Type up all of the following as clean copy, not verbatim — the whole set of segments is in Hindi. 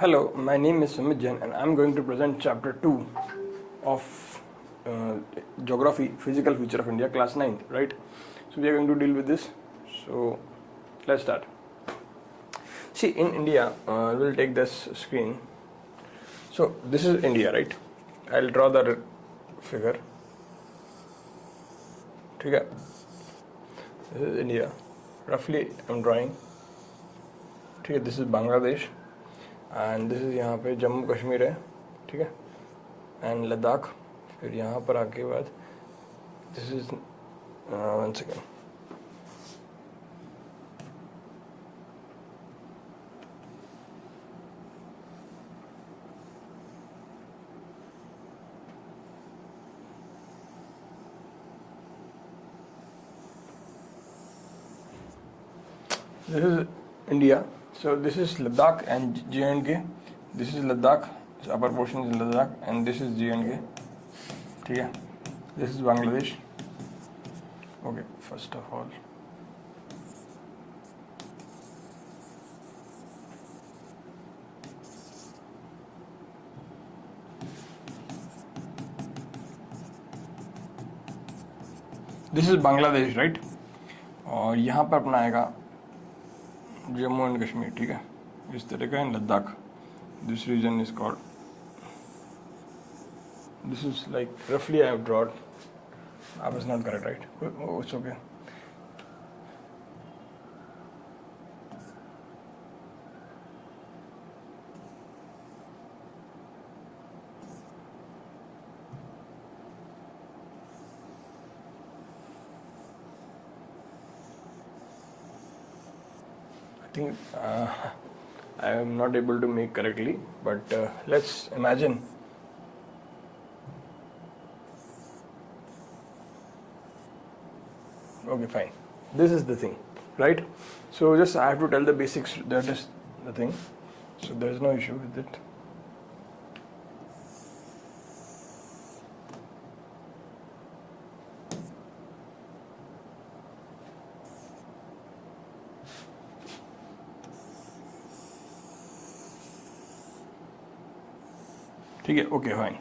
Hello, my name is Sumit Jain and I'm going to present chapter 2 of Geography, Physical Feature of India, class 9th, right? So we are going to deal with this. So let's start. See, in India, we'll take this screen. So this is India, right? I'll draw the figure. Okay. This is India. Roughly I'm drawing. Okay, this is Bangladesh. And this is यहाँ पे जम्मू कश्मीर है, ठीक है, एंड लद्दाख. फिर यहाँ पर आके बाद this is one second, this is India. So this is Ladakh and J&K. This is Ladakh, this upper portion is Ladakh, and this is J&K. ठीक है. This is Bangladesh. Okay, first of all, this is Bangladesh, right? और यहाँ पर अपना आएगा जम्मू एंड कश्मीर, ठीक है, इस तरह का. In Ladakh, this region is called, this is like रफली आई हैव ड्रॉड. आप is not correct, right? It's okay. I think I am not able to make correctly, but let's imagine. Okay, fine. This is the thing, right? So just I have to tell the basics. That is the thing. So there is no issue with it. ठीक है, okay, fine.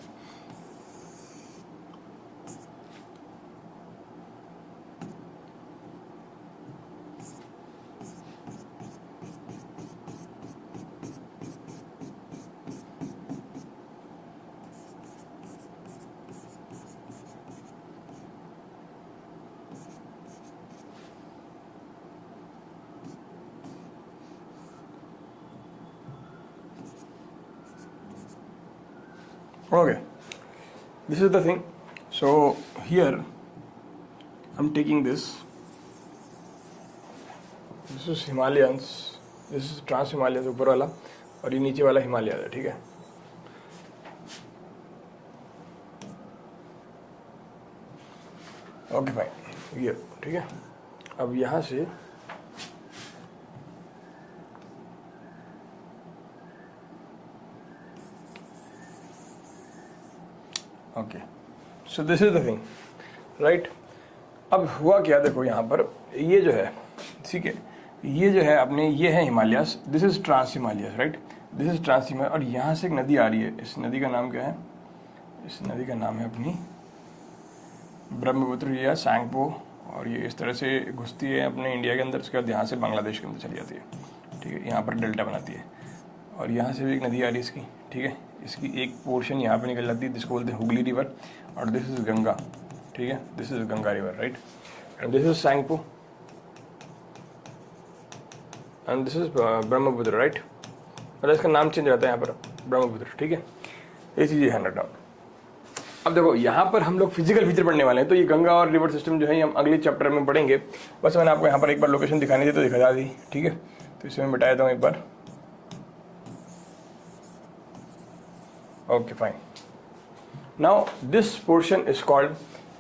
Okay, this is the thing. So here I'm taking this. This is Himalayas. This is Trans Himalayas, ऊपर वाला, और ये नीचे वाला हिमालय है, ठीक है. Okay, fine. ये ठीक है. अब यहाँ से okay, so this is the thing, right? अब हुआ क्या, देखो यहाँ पर ये जो है, ठीक है, ये जो है अपने, ये है Himalayas. This is trans Himalayas, right? This is trans Himalaya. और यहाँ से एक नदी आ रही है. इस नदी का नाम क्या है? इस नदी का नाम है अपनी ब्रह्मपुत्र या सैंगपो. और ये इस तरह से घुसती है अपने इंडिया के अंदर. उसके बाद यहाँ से बांग्लादेश के अंदर चली जाती है, ठीक है. यहाँ पर डेल्टा बनाती है. और यहाँ से भी एक नदी आ रही है इसकी, ठीक है. इसकी एक पोर्शन यहाँ पे निकल जाती है, जिसको बोलते हैं हुगली रिवर. और दिस इज गंगा, ठीक है. This is Ganga river, right? And this is Tsangpo and this is Brahmaputra, right? मतलब इसका नाम चेंज रहता है यहाँ पर, ब्रह्मपुत्र, ठीक है. ये चीज़ ध्यान रखना. अब देखो यहाँ पर हम लोग फिजिकल फीचर पढ़ने वाले हैं, तो ये गंगा और रिवर सिस्टम जो है हम अगले चैप्टर में पढ़ेंगे. बस मैंने आपको यहाँ पर एक बार लोकेशन दिखानी थी तो दिखा दी, ठीक है. तो इसे मैं मिटा देता हूँ एक बार. Okay, fine. Now this portion is called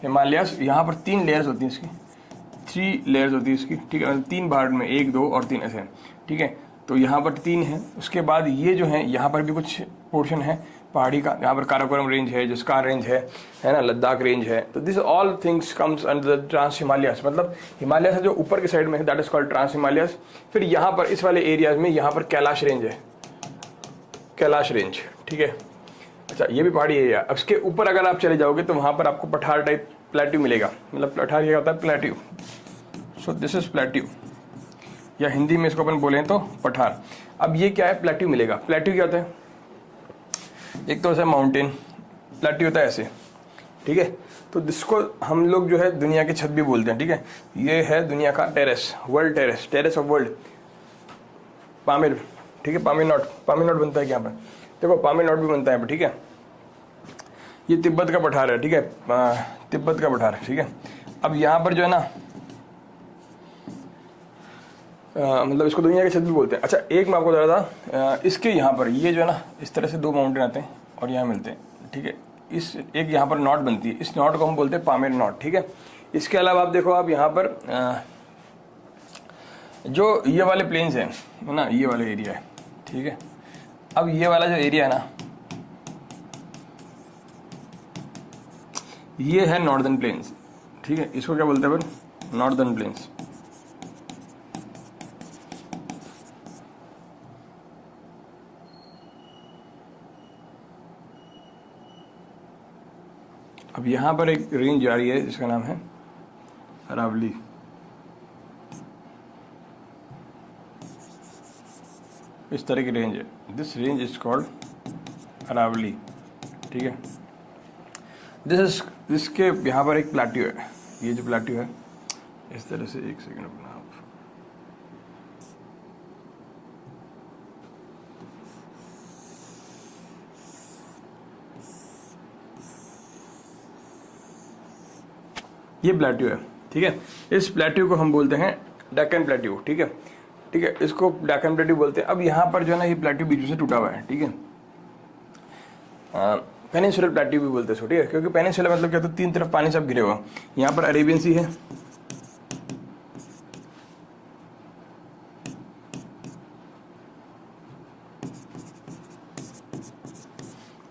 Himalayas. यहाँ पर 3 लेयर्स होती हैं इसकी, 3 लेयर्स होती है इसकी, ठीक है. 3 पार्ट में, 1, 2 और 3 ऐसे, ठीक है. तो यहाँ पर 3 है. उसके बाद ये जो है, यहाँ पर भी कुछ पोर्शन है पहाड़ी का. यहाँ पर काराकोरम रेंज है, जस्कार रेंज है ना, लद्दाख रेंज है. तो this all things comes under the trans Himalayas. मतलब हिमालय से जो ऊपर की साइड में है that is called trans Himalayas. फिर यहाँ पर इस वाले एरियाज में यहाँ पर कैलाश रेंज है. कैलाश रेंज, ठीक है। अच्छा ये भी पहाड़ी एरिया। अब इसके ऊपर अगर आप चले जाओगे तो वहाँ पर आपको पठार टाइप प्लेट्यू मिलेगा, मतलब पठार क्या होता है, plateau. So this is plateau, या हिंदी में इसको अपन बोलें तो पठार। अब ये क्या है, प्लेट्यू मिलेगा। प्लेट्यू क्या होता है, एक तो ऐसा माउंटेन, प्लेट्यू होता है ऐसे, ठीक है। तो जिसको हम लोग जो है दुनिया की छत भी बोलते हैं, ठीक है। ये है दुनिया का terrace, world terrace, terrace of world, Pamir, ठीक है। पामिर नॉट बनता है यहाँ पर, देखो पामिर नॉट भी बनता है यहाँ पर, ठीक है। ये तिब्बत का पठार है, ठीक है, तिब्बत का पठार, ठीक है। अब यहाँ पर जो है ना मतलब इसको दुनिया के छत भी बोलते हैं। अच्छा एक मैं आपको बता रहा था, इसके यहाँ पर ये जो है ना इस तरह से दो माउंटेन आते हैं और यहाँ मिलते हैं, ठीक है। इस एक यहाँ पर नॉट बनती है, इस नॉट को हम बोलते हैं पामिर नॉट, ठीक है। इसके अलावा आप देखो, आप यहाँ पर जो ये वाले प्लेन्स हैं ना, ये वाला एरिया है, ठीक है। अब ये वाला जो एरिया है ना, ये है नॉर्दर्न प्लेन्स, ठीक है। इसको क्या बोलते हैं अपन, नॉर्दर्न प्लेन्स। अब यहां पर एक रेंज जा रही है जिसका नाम है अरावली, इस तरह की रेंज है। This range is called Aravalli, ठीक है। इसके यहाँ पर एक प्लेट्यू है, ये जो प्लेट्यू है इस तरह से, एक सेकंड अपना आप, ये प्लेट्यू है, ठीक है। इस प्लेट्यू को हम बोलते हैं डेक्कन प्लेट्यू, ठीक है, ठीक है। इसको डेक्कन प्लेट्यू बोलते हैं। अब यहाँ पर जो है ना ये प्लेट्यू बीच में से टूटा हुआ है, ठीक है। पेनिनसुलर प्लेट्यू भी बोलते हैं, ठीक है, क्योंकि पेनिनसुलर मतलब क्या, तो तीन तरफ पानी सब घिरे हुआ। यहाँ पर अरेबियन सी है,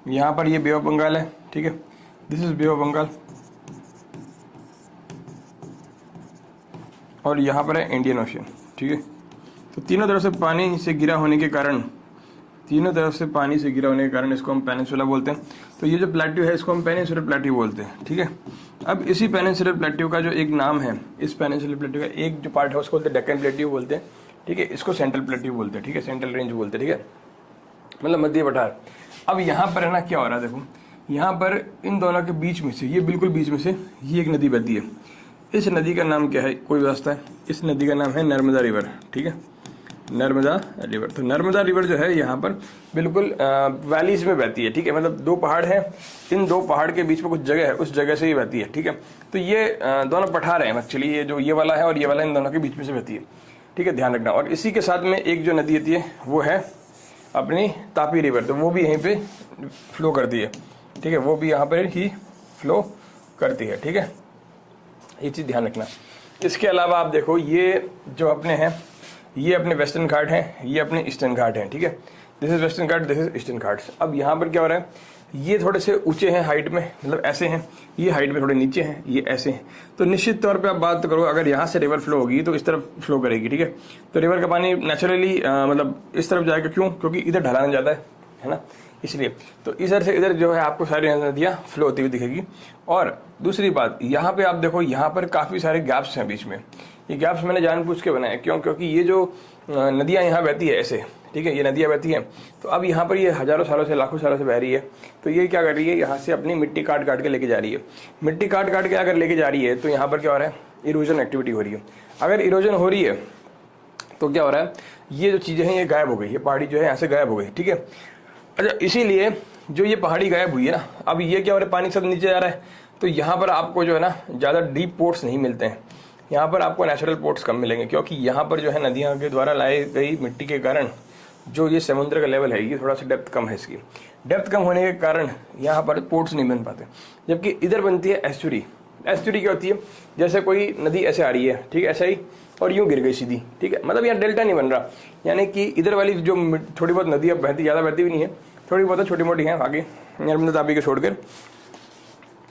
यहाँ पर ये बे ऑफ बंगाल है, ठीक है। This is bay of Bengal, और यहाँ पर है इंडियन ओशन, ठीक है। तो तीनों तरफ से पानी से घिरा होने के कारण, तीनों तरफ से पानी से घिरा होने के कारण इसको हम पेनिनसुला बोलते हैं। तो ये जो प्लेट्यू है इसको हम पेनिनसुलर प्लेट्यू बोलते हैं, ठीक है। अब इसी पेनिनसुलर प्लेट्यू का जो एक नाम है, इस पेनिनसुलर प्लेट्यू का एक जो पार्ट है उसको बोलते हैं डेक्कन प्लेट्यू बोलते हैं, ठीक है। इसको सेंट्रल प्लेट्यू बोलते हैं, ठीक है, सेंट्रल रेंज बोलते हैं, ठीक है, मतलब मध्य पठार। अब यहाँ पर है ना क्या हो रहा है, देखो यहाँ पर इन दोनों के बीच में से, ये बिल्कुल बीच में से ये एक नदी बहती है। इस नदी का नाम क्या है, कोई रास्ता है, इस नदी का नाम है नर्मदा रिवर, ठीक है, नर्मदा रिवर। तो नर्मदा रिवर जो है यहाँ पर बिल्कुल वैलीज में बहती है, ठीक है, मतलब दो पहाड़ हैं, इन दो पहाड़ के बीच में कुछ जगह है, उस जगह से ही बहती है, ठीक है। तो ये दोनों पठार हैं एक्चुअली, ये जो ये वाला है और ये वाला इन दोनों के बीच में से बहती है, ठीक है, ध्यान रखना। और इसी के साथ में एक जो नदी आती है वो है अपनी तापी रिवर, तो वो भी यहीं पे फ्लो करती है, ठीक है, वो भी यहाँ पर ही फ्लो करती है, ठीक है, ये चीज़ ध्यान रखना। इसके अलावा आप देखो ये जो अपने हैं, ये अपने वेस्टर्न घाट हैं, ये अपने ईस्टर्न घाट हैं, ठीक है। This is western Ghat, this is eastern Ghats. अब यहाँ पर क्या हो रहा है, ये थोड़े से ऊंचे हैं हाइट में, मतलब ऐसे हैं, ये हाइट में थोड़े नीचे हैं, ये ऐसे हैं। तो निश्चित तौर पे आप बात करो, अगर यहाँ से रिवर फ्लो होगी तो इस तरफ फ्लो करेगी, ठीक है। तो रिवर का पानी नेचुरली मतलब इस तरफ जाएगा, क्यों, क्योंकि इधर ढलान ज़्यादा है ना, इसलिए। तो इधर से इधर जो है आपको सारी नदियाँ फ्लो होती हुई दिखेगी। और दूसरी बात, यहाँ पे आप देखो, यहाँ पर काफ़ी सारे गैप्स हैं बीच में। ये गैप्स मैंने जानबूझ के बनाए, क्यों, क्योंकि ये जो नदियाँ यहाँ बहती है ऐसे, ठीक है, ये नदियाँ बहती हैं, तो अब यहाँ पर ये हज़ारों सालों से, लाखों सालों से बह रही है। तो ये क्या कर रही है, यहाँ से अपनी मिट्टी काट काट के लेके जा रही है। मिट्टी काट काट के अगर लेके जा रही है तो यहाँ पर क्या हो रहा है, इरोजन एक्टिविटी हो रही है। अगर इरोजन हो रही है तो क्या हो रहा है, ये जो चीज़ें हैं ये गायब हो गई, ये पहाड़ी जो है यहाँ से गायब हो गई, ठीक है। अच्छा, इसीलिए जो ये पहाड़ी गायब हुई है ना, अब ये क्या हो रहा है, पानी सब नीचे जा रहा है, तो यहाँ पर आपको जो है ना ज़्यादा डीप पोर्ट्स नहीं मिलते हैं, यहाँ पर आपको नेचुरल पोर्ट्स कम मिलेंगे, क्योंकि यहाँ पर जो है नदियों के द्वारा लाई गई मिट्टी के कारण जो ये समुद्र का लेवल है, ये थोड़ा सा डेप्थ कम है, इसकी डेप्थ कम होने के कारण यहाँ पर पोर्ट्स नहीं बन पाते। जबकि इधर बनती है एस्चुरी। एस्चुरी क्या होती है, जैसे कोई नदी ऐसे आ रही है, ठीक है, ऐसा ही, और यूँ गिर गई सीधी, ठीक है, मतलब यहाँ डेल्टा नहीं बन रहा, यानी कि इधर वाली जो थोड़ी बहुत नदी अब बहती, ज़्यादा बहती भी नहीं है, थोड़ी बहुत छोटी मोटी हैं, आगे नर्मदा तापी को छोड़कर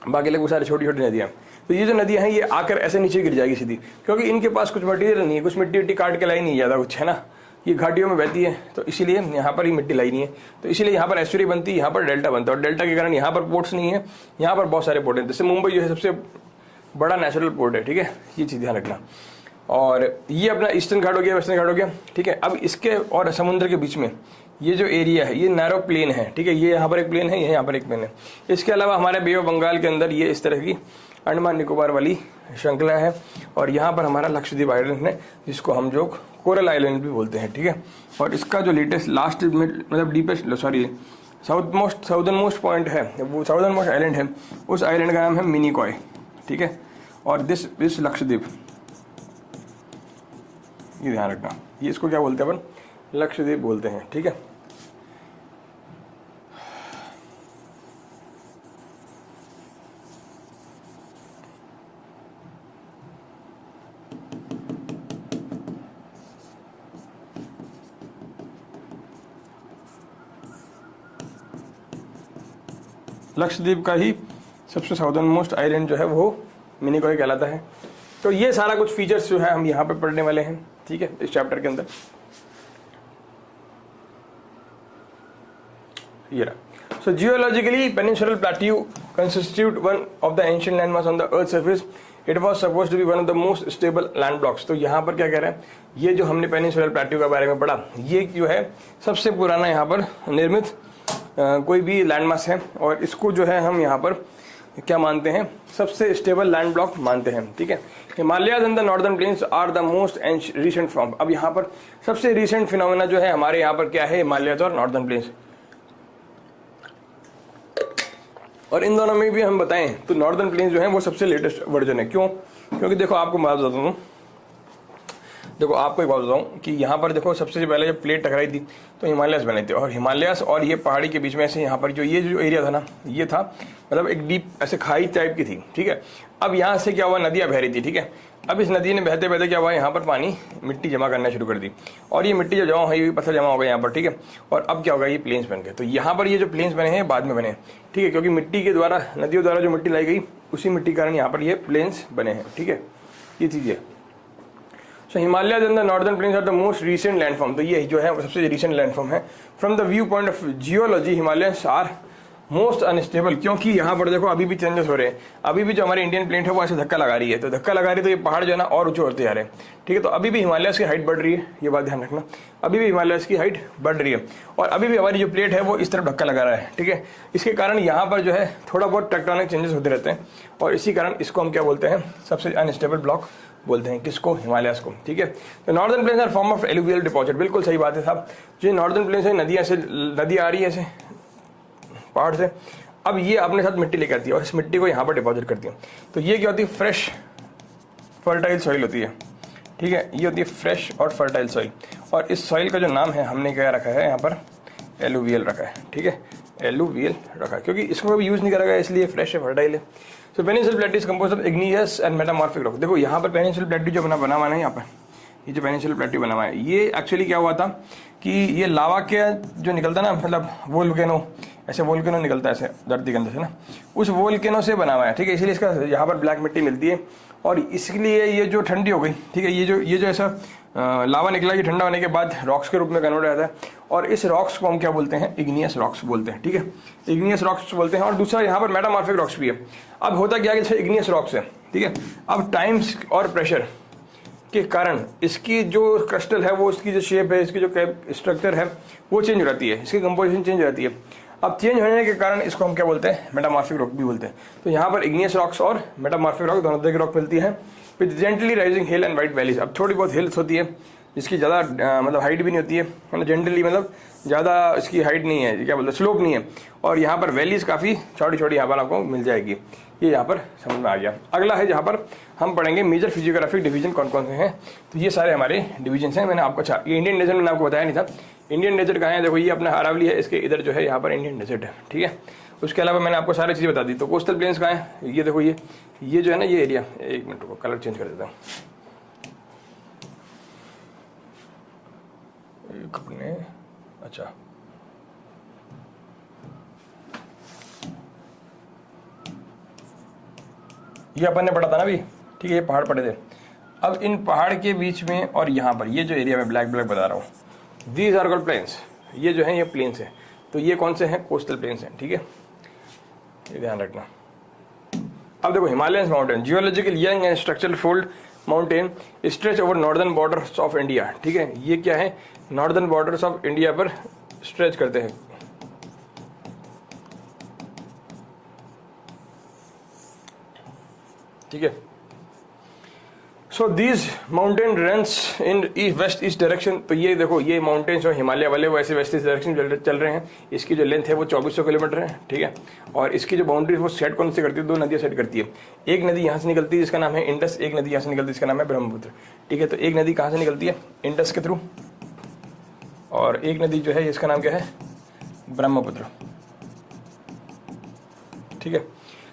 बाकी लगभग सारी छोटी छोटी नदियाँ। तो ये जो नदियाँ हैं ये आकर ऐसे नीचे गिर जाएगी सीधी, क्योंकि इनके पास कुछ मटीरियल नहीं है, कुछ मिट्टी काट के लाई नहीं ज़्यादा कुछ, है ना। ये घाटियों में बहती है, तो इसीलिए यहाँ पर ही मिट्टी लाई नहीं है, तो इसीलिए यहाँ पर एस्चुरी बनती है, यहाँ पर डेल्टा बनता है, और डेल्टा के कारण यहाँ पर पोर्ट्स नहीं है, यहाँ पर बहुत सारे पोर्ट हैं। जैसे मुंबई जो है सबसे बड़ा नेचुरल पोर्ट है, ठीक है, ये चीज़ ध्यान रखना। और ये अपना ईस्टर्न घाट हो गया, वेस्टर्न घाट हो गया, ठीक है। अब इसके और समुद्र के बीच में ये जो एरिया है ये नैरो प्लेन है, ठीक है, ये यहाँ पर एक प्लेन है, ये यहाँ पर एक प्लेन है। इसके अलावा हमारे बे ऑफ बंगाल के अंदर ये इस तरह की अंडमान निकोबार वाली श्रृंखला है, और यहाँ पर हमारा लक्षद्वीप आइलैंड है, जिसको हम जो कोरल आइलैंड भी बोलते हैं, ठीक है। और इसका जो लेटेस्ट लास्ट मतलब डीपेस्ट साउदर्न मोस्ट पॉइंट है, वो साउदर्न मोस्ट आइलैंड है, उस आइलैंड का नाम है मिनिकॉय, ठीक है। और दिस लक्षद्वीप, ये ध्यान रखना, ये इसको क्या बोलते हैं अपन, लक्षद्वीप बोलते हैं, ठीक है। लक्षद्वीप का ही सबसे साउदर्न मोस्ट आइलैंड जो है वो मिनिकॉय कहलाता है। तो ये सारा कुछ फीचर्स जो है हम यहाँ पे पढ़ने वाले हैं, ठीक है, इस चैप्टर के अंदर। ये रहा। So geologically peninsular plateau constitute one of the ancient landmass on the earth surface. It was supposed to be one of the most stable land blocks. तो यहाँ पर क्या कह रहे हैं, ये जो हमने पेनिनसुलर प्लेट्यू के बारे में पढ़ा, ये जो है सबसे पुराना यहाँ पर निर्मित कोई भी लैंडमास है, और इसको जो है हम यहाँ पर क्या मानते हैं, सबसे स्टेबल लैंड ब्लॉक मानते हैं, ठीक है। Himalayas and the northern plains are the most recent form. अब यहाँ पर सबसे रिसेंट फिनोमेना जो है हमारे यहाँ पर क्या है, हिमालयाज और नॉर्दर्न प्लेन्स। और इन दोनों में भी हम बताएं तो नॉर्दर्न प्लेन्स जो है वो सबसे लेटेस्ट वर्जन है। क्यों? क्योंकि देखो आपको बात बताता हूँ, देखो आपको एक बात बताऊँ कि यहाँ पर देखो सबसे पहले जब प्लेट टकराई थी तो हिमालयस बने थे, और हिमालयस और ये पहाड़ी के बीच में से यहाँ पर जो ये जो एरिया था ना, ये था मतलब एक डीप ऐसे खाई टाइप की थी, ठीक है। अब यहाँ से क्या हुआ, नदियाँ बह रही थी, ठीक है। अब इस नदी ने बहते बहते क्या हुआ, यहाँ पर पानी मिट्टी जमा करना शुरू कर दी, और ये मिट्टी जो जमा हुई पत्थर जमा हो गए यहाँ पर, ठीक है। और अब क्या होगा, ये प्लेन्स बन गए। तो यहाँ पर ये जो प्लेन्स बने हैं बाद में बने, ठीक है, क्योंकि मिट्टी के द्वारा, नदियों द्वारा जो मिट्टी लाई गई उसी मिट्टी के कारण यहाँ पर ये प्लेन्स बने हैं, ठीक है, ये चीज़ है। So Himalayas and the northern plains are the most recent landform. तो ये जो है वो सबसे रीसेंट लैंडफॉर्म है। From the view point of geology Himalayas are most unstable, क्योंकि यहाँ पर देखो अभी भी चेंजेस हो रहे हैं। अभी भी जो हमारी इंडियन प्लेट है वो ऐसे धक्का लगा रही है, तो धक्का लगा रही है तो ये पहाड़ जो है ना और ऊंचे होते जा रहे हैं, ठीक है। तो अभी भी हिमालयस की हाइट बढ़ रही है, ये बात ध्यान रखना, अभी भी हिमालयस की हाइट बढ़ रही है, और अभी भी हमारी जो प्लेट है वो इस तरफ धक्का लगा रहा है, ठीक है। इसके कारण यहाँ पर जो है थोड़ा बहुत टेक्टोनिक चेंजेस होते रहते हैं, और इसी कारण इसको हम क्या बोलते हैं, सबसे अनस्टेबल ब्लॉक बोलते हैं, किसको, हिमालयस को, ठीक है। तो northern plains are form of alluvial deposit. बिल्कुल सही बात है साहब, जो नॉर्दर्न प्लेन्स है नदियाँ से, नदी आ रही है ऐसे पहाड़ से, अब ये अपने साथ मिट्टी लेकर आती है और इस मिट्टी को यहाँ पर डिपॉजिट करती है। तो ये क्या होती है, फ्रेश फर्टाइल सॉइल होती है, ठीक है, ये होती है फ्रेश और फर्टाइल सॉइल। और इस सॉइल का जो नाम है हमने क्या रखा है यहाँ पर, एलुवियल रखा है, ठीक है, एलुवियल रखा है, क्योंकि इसको कभी यूज़ नहीं करा गया इसलिए फ्रेश है, फर्टाइल है। So peninsular plateau is composed of igneous and metamorphic rock. देखो यहाँ पर पेनिनसुलर प्लेट्यू जो बना हुआ है यहाँ पर, ये जो पेनिनसुलर प्लेट्यू बना हुआ है, ये एक्चुअली क्या हुआ था कि ये लावा के जो निकलता ना, मतलब वोल्केनो, ऐसे वोल्केनो निकलता है ऐसे धरती के अंदर से ना, उस वोल्केनो से बना हुआ है, ठीक है। इसलिए इसका यहाँ पर ब्लैक मिट्टी मिलती है, और इसलिए ये जो ठंडी हो गई, ठीक है, ये जो ऐसा लावा निकला, ये ठंडा होने के बाद रॉक्स के रूप में कन्वर्ट हो जाता है, और इस रॉक्स को हम क्या बोलते हैं, इग्नियस रॉक्स बोलते हैं, ठीक है, इग्नियस रॉक्स बोलते हैं। और दूसरा यहाँ पर मेटामॉर्फिक रॉक्स भी है। अब होता क्या है, जैसे इग्नियस रॉक्स है, ठीक है, अब टाइम्स और प्रेशर के कारण इसकी जो क्रिस्टल है वो, इसकी जो शेप है, इसकी जो स्ट्रक्चर है वो चेंज हो जाती है, इसकी कंपोजिशन चेंज हो जाती है। अब चेंज होने के कारण इसको हम क्या बोलते हैं, मेटामॉर्फिक रॉक भी बोलते हैं। तो यहाँ पर इग्नियस रॉक्स और मेटामॉर्फिक रॉक दोनों तरह की रॉक मिलती है with gently rising hill and white valleys. अब थोड़ी बहुत हिल्स होती है जिसकी ज़्यादा मतलब हाइट भी नहीं होती है, मतलब जेंटली, मतलब ज़्यादा इसकी हाइट नहीं है, क्या बोलते हैं, स्लोप नहीं है, और यहाँ पर वैलीज काफ़ी छोटी छोटी यहाँ पर आपको मिल जाएगी। ये यहाँ पर समझ में आ गया। अगला है जहाँ पर हम पढ़ेंगे मेजर फिजियोग्राफिक डिवीजन कौन कौन से हैं। तो ये सारे हमारे डिवीजन हैं। मैंने आपको ये इंडियन डेजर्ट मैंने आपको बताया नहीं था, इंडियन डेजर्ट कहाँ है, देखो ये अपना अरावली है, इसके इधर जो है यहाँ पर इंडियन डेजर्ट है, ठीक है। उसके अलावा मैंने आपको सारी चीज़ें बता दी। तो कोस्टल प्लेन्स कहाँ है, ये देखो ये जो है ना, ये एरिया, एक मिनट को कलर चेंज कर देता हूँ, अपने, अच्छा ये अपन ने पढ़ा था ना अभी, ठीक है, ये पहाड़ पड़े थे। अब इन पहाड़ के बीच में और यहाँ पर ये जो एरिया में ब्लैक बता रहा हूँ, दीज आर कॉल्ड प्लेन्स, ये जो है ये प्लेन्स है। तो ये कौन से हैं? कोस्टल प्लेन्स हैं, ठीक है, ये ध्यान रखना। अब देखो Himalayan mountain, geological young and structural fold mountain stretch over northern borders of India, ठीक है, ये क्या है? नॉर्दर्न बॉर्डर्स ऑफ इंडिया पर स्ट्रेच करते हैं, ठीक है। So these mountain runs in west east direction, तो ये देखो ये माउंटेन्स जो हिमालय वाले वो ऐसे वेस्ट ईस्ट डायरेक्शन चल रहे हैं। इसकी जो लेंथ है वो 2400 किलोमीटर है, ठीक है। और इसकी जो बाउंड्री वो सेट कौन सी करती है? 2 नदियाँ सेट करती है। एक नदी यहाँ से निकलती है जिसका नाम है इंडस, एक नदी यहाँ से निकलती है जिसका नाम है ब्रह्मपुत्र, ठीक है। तो एक नदी कहाँ से निकलती है? इंडस के थ्रू, और एक नदी जो है इसका नाम क्या है? ब्रह्मपुत्र, ठीक है।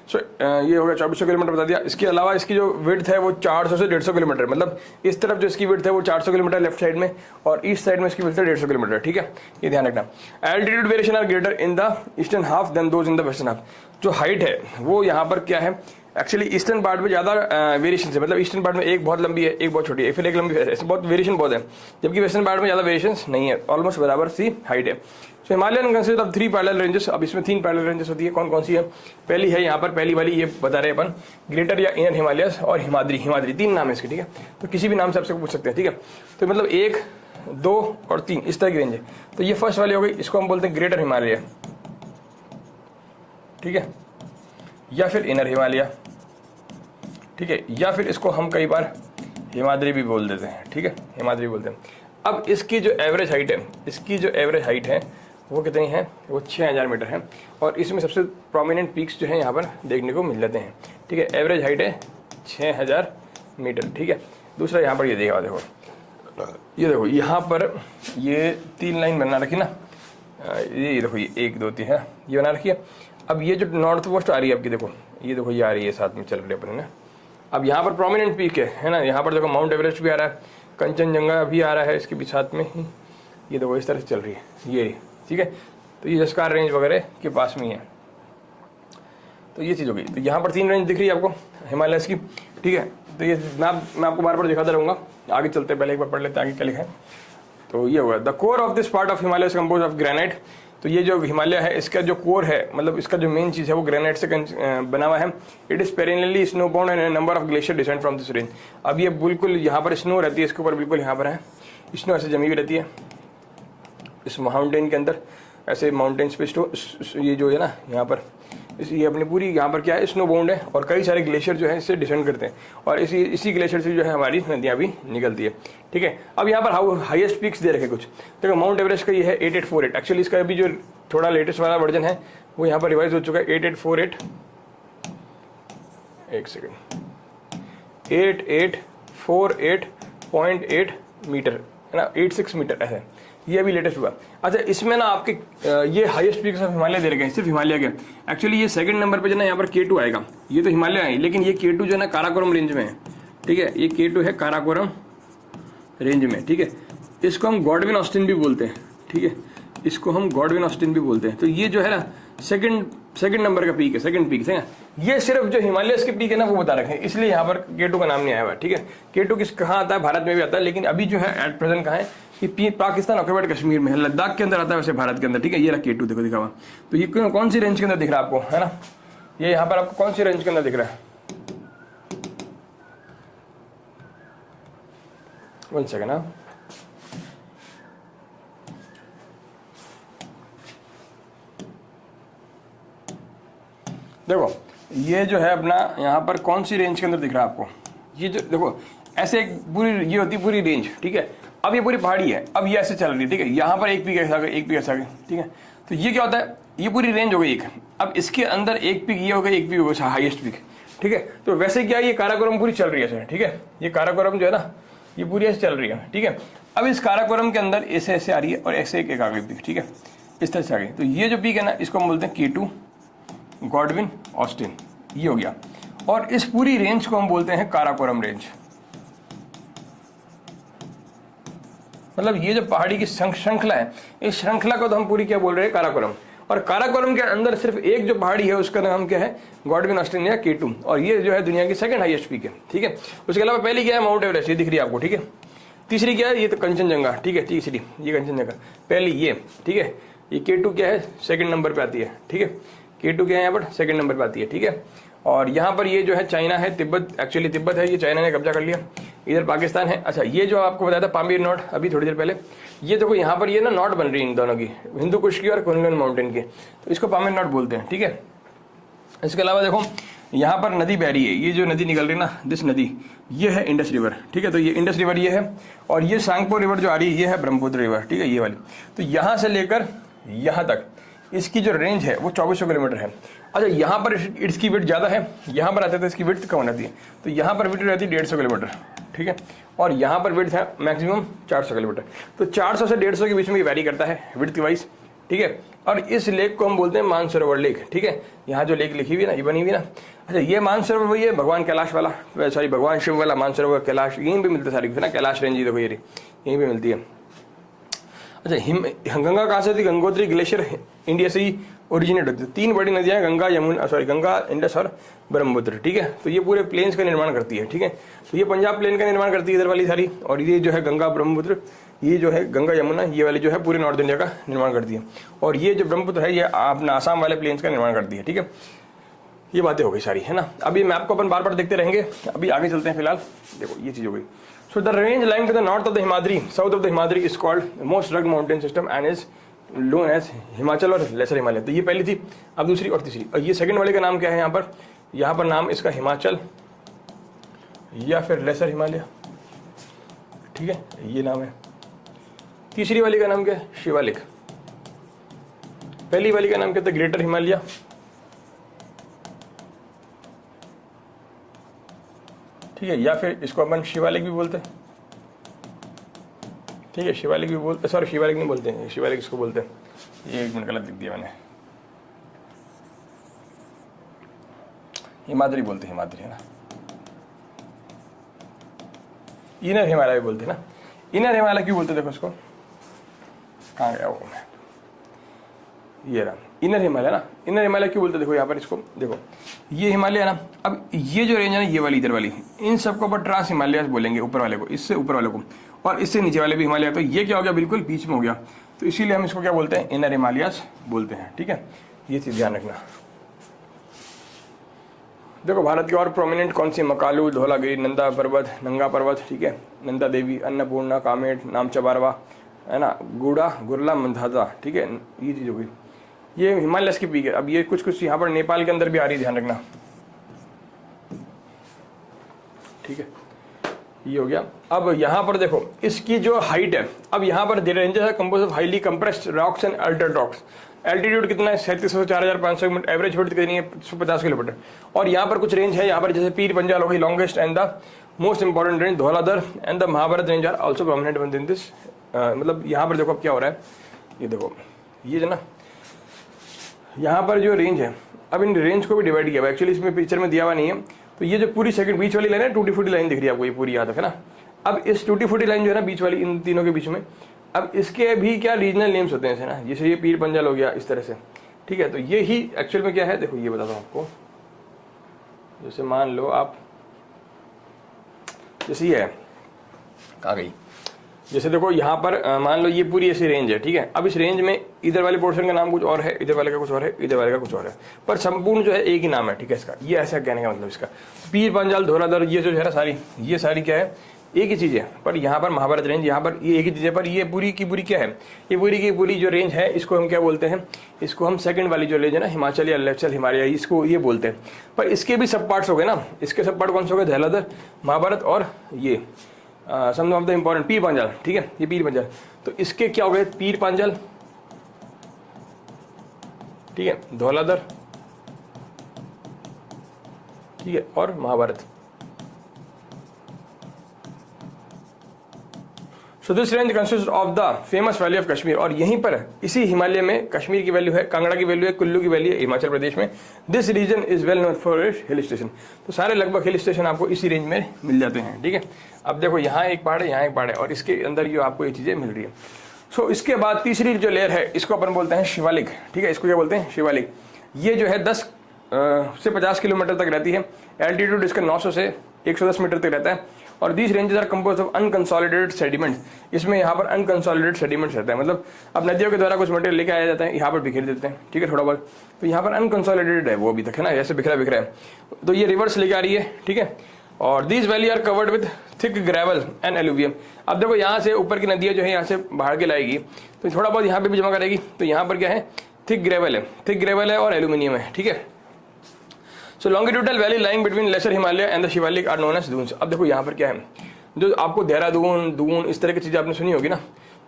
सो ये हो गया 2400 किलोमीटर बता दिया। इसके अलावा इसकी जो विड्थ है वो 400 से 150 किलोमीटर, मतलब इस तरफ जो इसकी विड्थ है वो 400 किलोमीटर लेफ्ट साइड में, और ईस्ट साइड में इसकी विड्थ है 150 किलोमीटर, ठीक है, ये ध्यान रखना। Altitude variation are greater in the eastern half than those in the western half, जो हाइट है वो यहाँ पर क्या है? एक्चुअली ईस्टर्न पार्ट में ज़्यादा वेरिएशन है, मतलब ईस्टर्न पार्ट में एक बहुत लंबी है, एक बहुत छोटी है, फिर एक लंबी है, ऐसे बहुत वेरिएशन बहुत है, जबकि वेस्टर्न पार्ट में ज़्यादा वेरिएशन नहीं है, ऑलमोस्ट बराबर सी हाइट है। So Himalayan consist of 3 parallel ranges. अब इसमें 3 पैरेलल रेंजेस होती है, कौन कौन सी है? पहली है यहाँ पर, पहली वाली ये बता रहे अपन, ग्रेटर या इनर हिमालयस और हिमाद्री, हिमाद्री 3 नाम है इसके, ठीक है। तो किसी भी नाम से आपसे पूछ सकते हैं, ठीक है। तो मतलब 1, 2 और 3 इस तरह की रेंज है। तो ये फर्स्ट वाली हो गई, इसको हम बोलते हैं ग्रेटर हिमालय, ठीक है, या फिर इनर हिमालय, ठीक है, या फिर इसको हम कई बार हिमाद्री भी बोल देते हैं, ठीक है, हिमाद्री बोलते हैं। अब इसकी जो एवरेज हाइट है, इसकी जो एवरेज हाइट है वो कितनी है? वो 6000 मीटर है, और इसमें सबसे प्रोमिनेंट पीक्स जो है यहाँ पर देखने को मिल जाते हैं, ठीक है। एवरेज हाइट है 6000 मीटर, ठीक है। दूसरा यहाँ पर ये देखा, देखो ये देखो यहाँ पर ये 3 लाइन बना रखी ना, ये देखो ये 1 2 3 है, ये बना रखी है। अब ये जो नॉर्थ वेस्ट आ रही है आपकी, देखो ये देखो ये आ रही है, साथ में चल रही है अपने ना। अब यहाँ पर प्रोमिनेंट पीक है ना, यहाँ पर देखो माउंट एवरेस्ट भी आ रहा है, कंचनजंगा भी आ रहा है इसके भी साथ में ही, ये देखो इस तरह से चल रही है ये, ठीक है। तो ये जस्कार रेंज वगैरह के पास में ही है। तो ये चीज़ हो गई। तो यहाँ पर 3 रेंज दिख रही है आपको हिमालयस की, ठीक है। तो ये मैं आपको बार बार दिखाता रहूँगा, आगे चलते पहले एक बार पढ़ लेते हैं आगे क्या लिखा है। तो ये होगा the core of this part of Himalaya compose of granite. तो ये जो हिमालय है इसका जो कोर है, मतलब इसका जो मेन चीज़ है वो ग्रेनाइट से बना हुआ है। It is perennially snow bound and number of glacier descend from this range. अब ये बिल्कुल यहाँ पर स्नो रहती है, इसके ऊपर बिल्कुल यहाँ पर है स्नो ऐसे जमी हुई रहती है इस माउंटेन के अंदर, ऐसे माउंटेन्स पे स्नो, ये जो है ना यहाँ पर ये अपनी पूरी यहाँ पर क्या है स्नो बाउंड है, और कई सारे ग्लेशियर जो है इससे डिसेंड करते हैं, और इसी ग्लेशियर से जो है हमारी नदियाँ भी निकलती है, ठीक है। अब यहाँ पर हाईएस्ट पीक्स दे रखे कुछ, देखो माउंट एवरेस्ट का ये है 8848। एक्चुअली इसका अभी जो थोड़ा लेटेस्ट वाला वर्जन है वो यहाँ पर रिवाइज हो चुका है 8848, एक सेकेंड, 8848.8 मीटर है ना, 86 मीटर ऐसे, ये अभी लेटेस्ट हुआ। अच्छा इसमें ना आपके ये हाईएस्ट पीक्स ऑफ हिमालय दे रखे हैं, सिर्फ हिमालय के। एक्चुअली ये सेकंड नंबर पे जो ना यहाँ पर K2 आएगा, ये तो हिमालय है लेकिन ये K2 जो है ना काराकोरम रेंज में है, ठीक है। ये K2 है काराकोरम रेंज में, ठीक है। इसको हम गॉडविन ऑस्टिन भी बोलते हैं, ठीक है, इसको हम गॉडविन ऑस्टिन भी बोलते हैं। तो ये जो है ना सेकंड नंबर का पीक है, सेकंड पीक है। ये सिर्फ जो हिमालय के पीक है ना वो बता रखे हैं, इसलिए यहाँ पर K2 का नाम नहीं आया हुआ, ठीक है। K2 किस कहाँ आता है? भारत में भी आता है, लेकिन अभी जो है एट प्रेजेंट कहाँ है कि पाकिस्तान ऑक्यूपाइड कश्मीर में है, लद्दाख के अंदर आता है, वैसे भारत के अंदर, ठीक है। ये रहा K2 देखो दिखा हुआ। तो ये कौन सी रेंज के अंदर दिख रहा है आपको, है ना, ये यहाँ पर आपको कौन सी रेंज के अंदर दिख रहा है? 1 सेकेंड ना, देखो ये जो है अपना यहाँ पर कौन सी रेंज के अंदर दिख रहा है आपको? ये जो देखो ऐसे एक पूरी ये होती है पूरी रेंज, ठीक है। अब ये पूरी पहाड़ी है, अब ये ऐसे चल रही है, ठीक है। यहाँ पर एक पीक ऐसा गया, एक पीक ऐसा गया, ठीक है। तो ये क्या होता है, ये पूरी रेंज हो गई एक। अब इसके अंदर एक पीक ये हो गया, एक पीक हो गया हाईएस्ट पीक, ठीक है। तो वैसे क्या ये काराकोरम पूरी चल रही है ऐसे, ठीक है। ये काराकोरम जो है ना ये पूरी ऐसे चल रही है, ठीक है। अब इस काराकोरम के अंदर ऐसे ऐसे आ रही है और ऐसे एक आ गई पीक, ठीक है, इस तरह से आ गई। तो ये जो पीक है ना इसको हम बोलते हैं K2 गॉडविन ऑस्टिन, ये हो गया। और इस पूरी रेंज को हम बोलते हैं काराकोरम रेंज। मतलब ये जो पहाड़ी की श्रृंखला है, इस श्रृंखला को तो हम पूरी क्या बोल रहे हैं? काराकोरम। और काराकोरम के अंदर सिर्फ एक जो पहाड़ी है उसका नाम क्या है? गॉडविन ऑस्टिन या K2, और ये जो है दुनिया की सेकंड हाईएस्ट पीक है, ठीक है। उसके अलावा पहली क्या है? माउंट एवरेस्ट, ये दिख रही है आपको, ठीक है। तीसरी क्या है, ये तो कंचनजंगा, ठीक है, तीसरी ये कंचनजंगा। पहली ये, ठीक है, ये K2 क्या है, सेकंड नंबर पे आती है, ठीक है, K2 क्या है यहाँ पर, सेकंड नंबर पे आती है, ठीक है। और यहाँ पर ये जो है चाइना है, तिब्बत, एक्चुअली तिब्बत है, ये चाइना ने कब्जा कर लिया। इधर पाकिस्तान है। अच्छा, ये जो आपको बताया था पामीर नॉट अभी थोड़ी देर पहले, ये देखो यहाँ पर ये ना नॉट बन रही है इन दोनों की, हिंदू कुश की और कुनलुन माउंटेन की, तो इसको पामीर नॉट बोलते हैं, ठीक है। इसके अलावा देखो यहाँ पर नदी बह रही है, ये जो नदी निकल रही है ना, दिस नदी, ये है इंडस रिवर, ठीक है। तो ये इंडस रिवर ये है, और ये सांगपो रिवर जो आ रही है ये है ब्रह्मपुत्र रिवर, ठीक है, ये वाली। तो यहाँ से लेकर यहाँ तक इसकी जो रेंज है वो 2400 किलोमीटर है। अच्छा, यहाँ पर इसकी विड्थ ज़्यादा है, यहाँ पर आते थे इसकी विड्थ कम रहती है, तो यहाँ पर विड्थ रहती है 150 किलोमीटर, ठीक है, और यहाँ पर विड्थ है मैक्सिमम 400 किलोमीटर। तो 400 से 150 के बीच में ये वैरी करता है विड्थ वाइज, ठीक है। और इस लेक को हम बोलते हैं मानसरोवर लेक, ठीक है। यहाँ जो लेक लिखी हुई है ना, ये बनी हुई है ना, अच्छा, ये मानसरोवर वही है भगवान कैलाश वाला, सॉरी भगवान शिव वाला मानसरोवर, कैलाश यहीं पे मिलता है सारी ना, कैलाश रेंज देखो ये यहीं पे मिलती है। अच्छा, गंगा कहाँ से थी, गंगोत्री ग्लेशियर इंडिया से ही ओरिजिनेट होती है। 3 बड़ी नदियाँ गंगा, यमुना, सॉरी गंगा, इंडस और ब्रह्मपुत्र, ठीक है। तो ये पूरे प्लेन्स का निर्माण करती है, ठीक है। तो ये पंजाब प्लेन का निर्माण करती है इधर वाली सारी, और ये जो है गंगा ब्रह्मपुत्र, ये जो है गंगा यमुना, ये वाली जो है पूरे नॉर्थ इंडिया का निर्माण करती है, और ये जो ब्रह्मपुत्र है ये अपना आसाम वाले प्लेन्स का निर्माण करती है, ठीक है। ये बातें हो गई सारी, है ना। अभी मैप को अपन बार बार देखते रहेंगे, अभी आगे चलते हैं। फिलहाल देखो ये चीज हो गई। So the range lying to the north of the Himadri, south of the Himadri is called most rugged mountain system and is known as Himachal और लेसर हिमालय। तो ये पहली थी, अब दूसरी और तीसरी। और ये सेकंड वाले का नाम क्या है यहाँ पर नाम इसका हिमाचल या फिर लेसर हिमालय, ठीक है, ये नाम है। तीसरी वाली का नाम क्या है, शिवालिक। पहली वाली का नाम क्या था, ग्रेटर हिमालय, ठीक है, या फिर इसको अपन शिवालिक भी बोलते हैं, ठीक है, शिवालिक भी बोलते, सॉरी शिवालिक नहीं बोलते हैं, शिवालिक इसको बोलते हैं, ये 1 मिनट गलत लिख दिया मैंने, हिमाद्री बोलते हैं, हिमाद्री है ना, इनर हिमालय बोलते हैं ना, इनर हिमालय क्यों बोलते हैं, देखो इसको, कहाँ गया वो, ये रहा इनर हिमालय ना, इनर हिमालय क्यों बोलते हैं, देखो यहाँ पर इसको देखो, ये हिमालय है ना। अब ये जो रेंज है ना, ये वाली इधर वाली, इन सबको अपन ट्रांस हिमालय बोलेंगे, ऊपर वाले को, इससे ऊपर वाले को, और इससे नीचे वाले भी हिमालय। तो ये क्या हो गया, बिल्कुल बीच में हो गया, तो इसीलिए हम इसको क्या बोलते हैं, इनर हिमालयस बोलते हैं, ठीक है। ये चीज ध्यान रखना। देखो भारत की और प्रोमिनेंट कौन सी, मकालू, धौलागिरी, नंदा पर्वत, नंगा पर्वत, ठीक है, नंदा देवी, अन्नपूर्णा, कामेट, नामचा बारवा, है ना, गुड़ा, गुरला, मंधाता, ठीक है, ये चीज हो गई। ये हिमालयस की पीक है। अब ये कुछ यहाँ पर नेपाल के अंदर भी आ रही है, ध्यान रखना, ठीक है, ये हो गया। अब यहाँ पर देखो इसकी जो हाइट है, अब यहाँ पर रेंजेस है compose of highly compressed rocks and Altered rocks. Altitude कितना है, 3700 4500 मीटर, एवरेज हाइट कितनी है 150 किलोमीटर। और यहाँ पर कुछ रेंज है, यहाँ पर जैसे पीर पंजाल हो गई longest and the most important range, Dhauladhar and the Mahabharat range are also prominent in this. मतलब यहाँ पर देखो अब क्या हो रहा है, ये देखो ये जो ना यहाँ पर जो रेंज है, अब इन रेंज को भी डिवाइड किया हुआ, एक्चुअली इसमें पिक्चर में दिया हुआ नहीं है। तो ये जो पूरी सेकंड बीच वाली लाइन है, टूटी फूटी लाइन दिख रही है आपको, ये पूरी याद है ना। अब इस टूटी फूटी लाइन जो है ना बीच वाली, इन तीनों के बीच में, अब इसके भी क्या रीजनल नेम्स होते हैं ना, जैसे ये पीर पंजाल हो गया इस तरह से, ठीक है। तो ये ही एक्चुअल में क्या है, देखो ये बताता हूँ आपको। जैसे मान लो आप, जैसे ये है, कहाँ गई, जैसे देखो यहाँ पर मान लो ये पूरी ऐसी रेंज है, ठीक है। अब इस रेंज में इधर वाले पोर्शन का नाम कुछ और है, इधर वाले का कुछ और है, इधर वाले का कुछ और है, पर संपूर्ण जो है एक ही नाम है, ठीक है। इसका ये ऐसा कहने का मतलब इसका पीर पंजाल, धौलाधर, ये जो है ना सारी, ये सारी क्या है, एक ही चीज है। पर यहाँ पर महाभारत रेंज, यहाँ पर ये एक ही चीज है, पर ये पूरी की पूरी क्या है, ये पूरी की पूरी जो रेंज है, इसको हम क्या बोलते हैं, इसको हम सेकंड वाली जो रेंज है ना, हिमाचल या लेफ्चल हिमालय, इसको ये बोलते हैं। पर इसके भी सब पार्ट्स हो गए ना, इसके सब पार्ट कौन से हो गए, धौलाधर, महाभारत और ये सम of the important Pir Panjal, ठीक है, ये पीर पंजाल। तो इसके क्या हो गए, पीर पंजाल, ठीक है, धौलाधर, ठीक है, और Mahabharat. So this range consist of the famous valley of Kashmir. और यहीं पर इसी हिमालय में कश्मीर की वैल्यू है, कांगड़ा की वैल्यू है, कुल्लू की वैल्यू है हिमाचल प्रदेश में। This region is well known for its hill station. तो सारे लगभग हिल स्टेशन आपको इसी रेंज में मिल जाते हैं, ठीक है। अब देखो यहाँ एक पहाड़ है, यहाँ एक पहाड़ है, और इसके अंदर ये आपको ये चीजें मिल रही है। सो इसके बाद तीसरी जो लेयर है, इसको अपन बोलते हैं शिवालिक, ठीक है। इसको क्या बोलते हैं, शिवालिक। ये जो है 10 से 50 किलोमीटर तक रहती है। एल्टीट्यूड इसका 900 से 110 मीटर तक रहता है। और these ranges are compose of unconsolidated sediment. इसमें यहाँ पर अनकंसोलिडेटेड सेडिमेंट्स रहता है, मतलब अब नदियों के द्वारा कुछ मटेरियल लेके आया जाता है, यहाँ पर बिखेर देते हैं, ठीक है, थोड़ा बहुत। तो यहाँ पर अनकंसोलिडेटेड है वो अभी तक, है ना, ऐसे बिखरा बिखरा है। तो ये रिवर्स लेके आ रही है, ठीक है। और these valley are covered with thick gravel and alluvium. अब देखो यहाँ से ऊपर की नदियाँ जो है यहाँ से बाहर के लाएगी तो थोड़ा बहुत यहाँ पे भी जमा करेगी। तो यहाँ पर क्या है, थिक ग्रेवल है, थिक ग्रेवल है और एल्यूमिनियम है, ठीक है। So longitudinal valley lying between lesser Himalaya and the Shiwalik are known as Duns. अब देखो यहाँ पर क्या है, जो आपको देहरादून, दून, इस तरह की चीज़ें आपने सुनी होगी ना,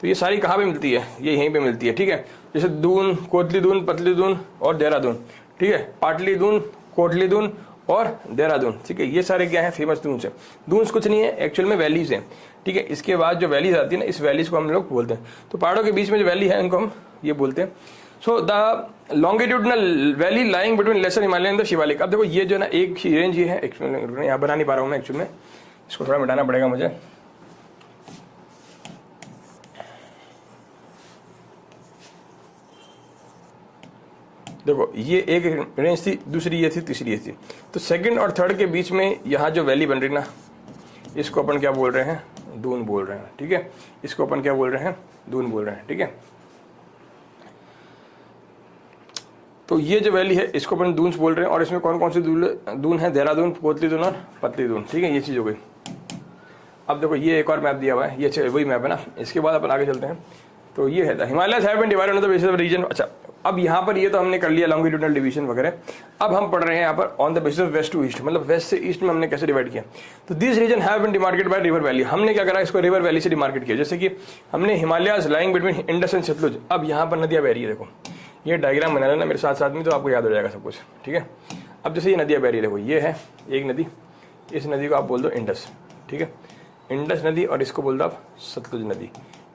तो ये सारी कहाँ पे मिलती है, ये यहीं पे मिलती है, ठीक है। जैसे दून, कोतली दून, पतली दून और देहरादून, ठीक है, पाटली दून, कोटली दून और देहरादून, ठीक है। ये सारे क्या है, फेमस दून्स है। दून्स कुछ नहीं है, एक्चुअल में वैलीज है, ठीक है। इसके बाद जो वैलीज आती है ना, इस वैलीज को हम लोग बोलते हैं। तो पहाड़ों के बीच में जो वैली है इनको हम ये बोलते हैं। So the longitudinal valley lying between lesser Himalaya and the Shivalik. अब देखो ये जो ना एक रेंज ये है, यहाँ बना नहीं पा रहा हूँ मैं एक्चुअल में, इसको थोड़ा मिटाना पड़ेगा मुझे। देखो ये एक रेंज थी, दूसरी ये थी, तीसरी ये थी। तो सेकंड और थर्ड के बीच में यहाँ जो वैली बन रही ना, इसको अपन क्या बोल रहे हैं, दून बोल रहे हैं, ठीक है। इसको अपन क्या बोल रहे हैं, दून बोल रहे हैं, ठीक है। तो ये जो वैली है इसको अपन दून्स बोल रहे हैं। और इसमें कौन कौन सी दून है, देहरादून, कोतली दून और पतली दून, ठीक है, ये चीज़ हो गई। अब देखो ये एक और मैप दिया हुआ है, ये वही मैप है ना। इसके बाद अपन आगे चलते हैं। तो ये है Himalayas have been divided on the basis of region. अच्छा, अब यहाँ पर ये तो हमने कर लिया लॉन्गिट्यूडनल डिवीजन वगैरह। अब हम पढ़ रहे हैं यहाँ पर on the basis of west to east, मतलब वेस्ट से ईस्ट में हमने कैसे डिवाइड किया। तो this region have been demarcated by river valley. हमने क्या करा, इसको रिवर वैली से डिमार्केट किया। जैसे कि हमने Himalayas lying between Indus and Satluj. अब यहाँ पर नदियाँ बह रही है, देखो ये डायग्राम बना लेना मेरे साथ साथ में, तो आपको याद हो जाएगा सब कुछ, ठीक है। अब जैसे ये नदियाँ बह रही है, देखो ये है एक नदी, इस नदी को आप बोल दो इंडस, ठीक है, इंडस नदी, और इसको बोल दो आप सतलुज नदी,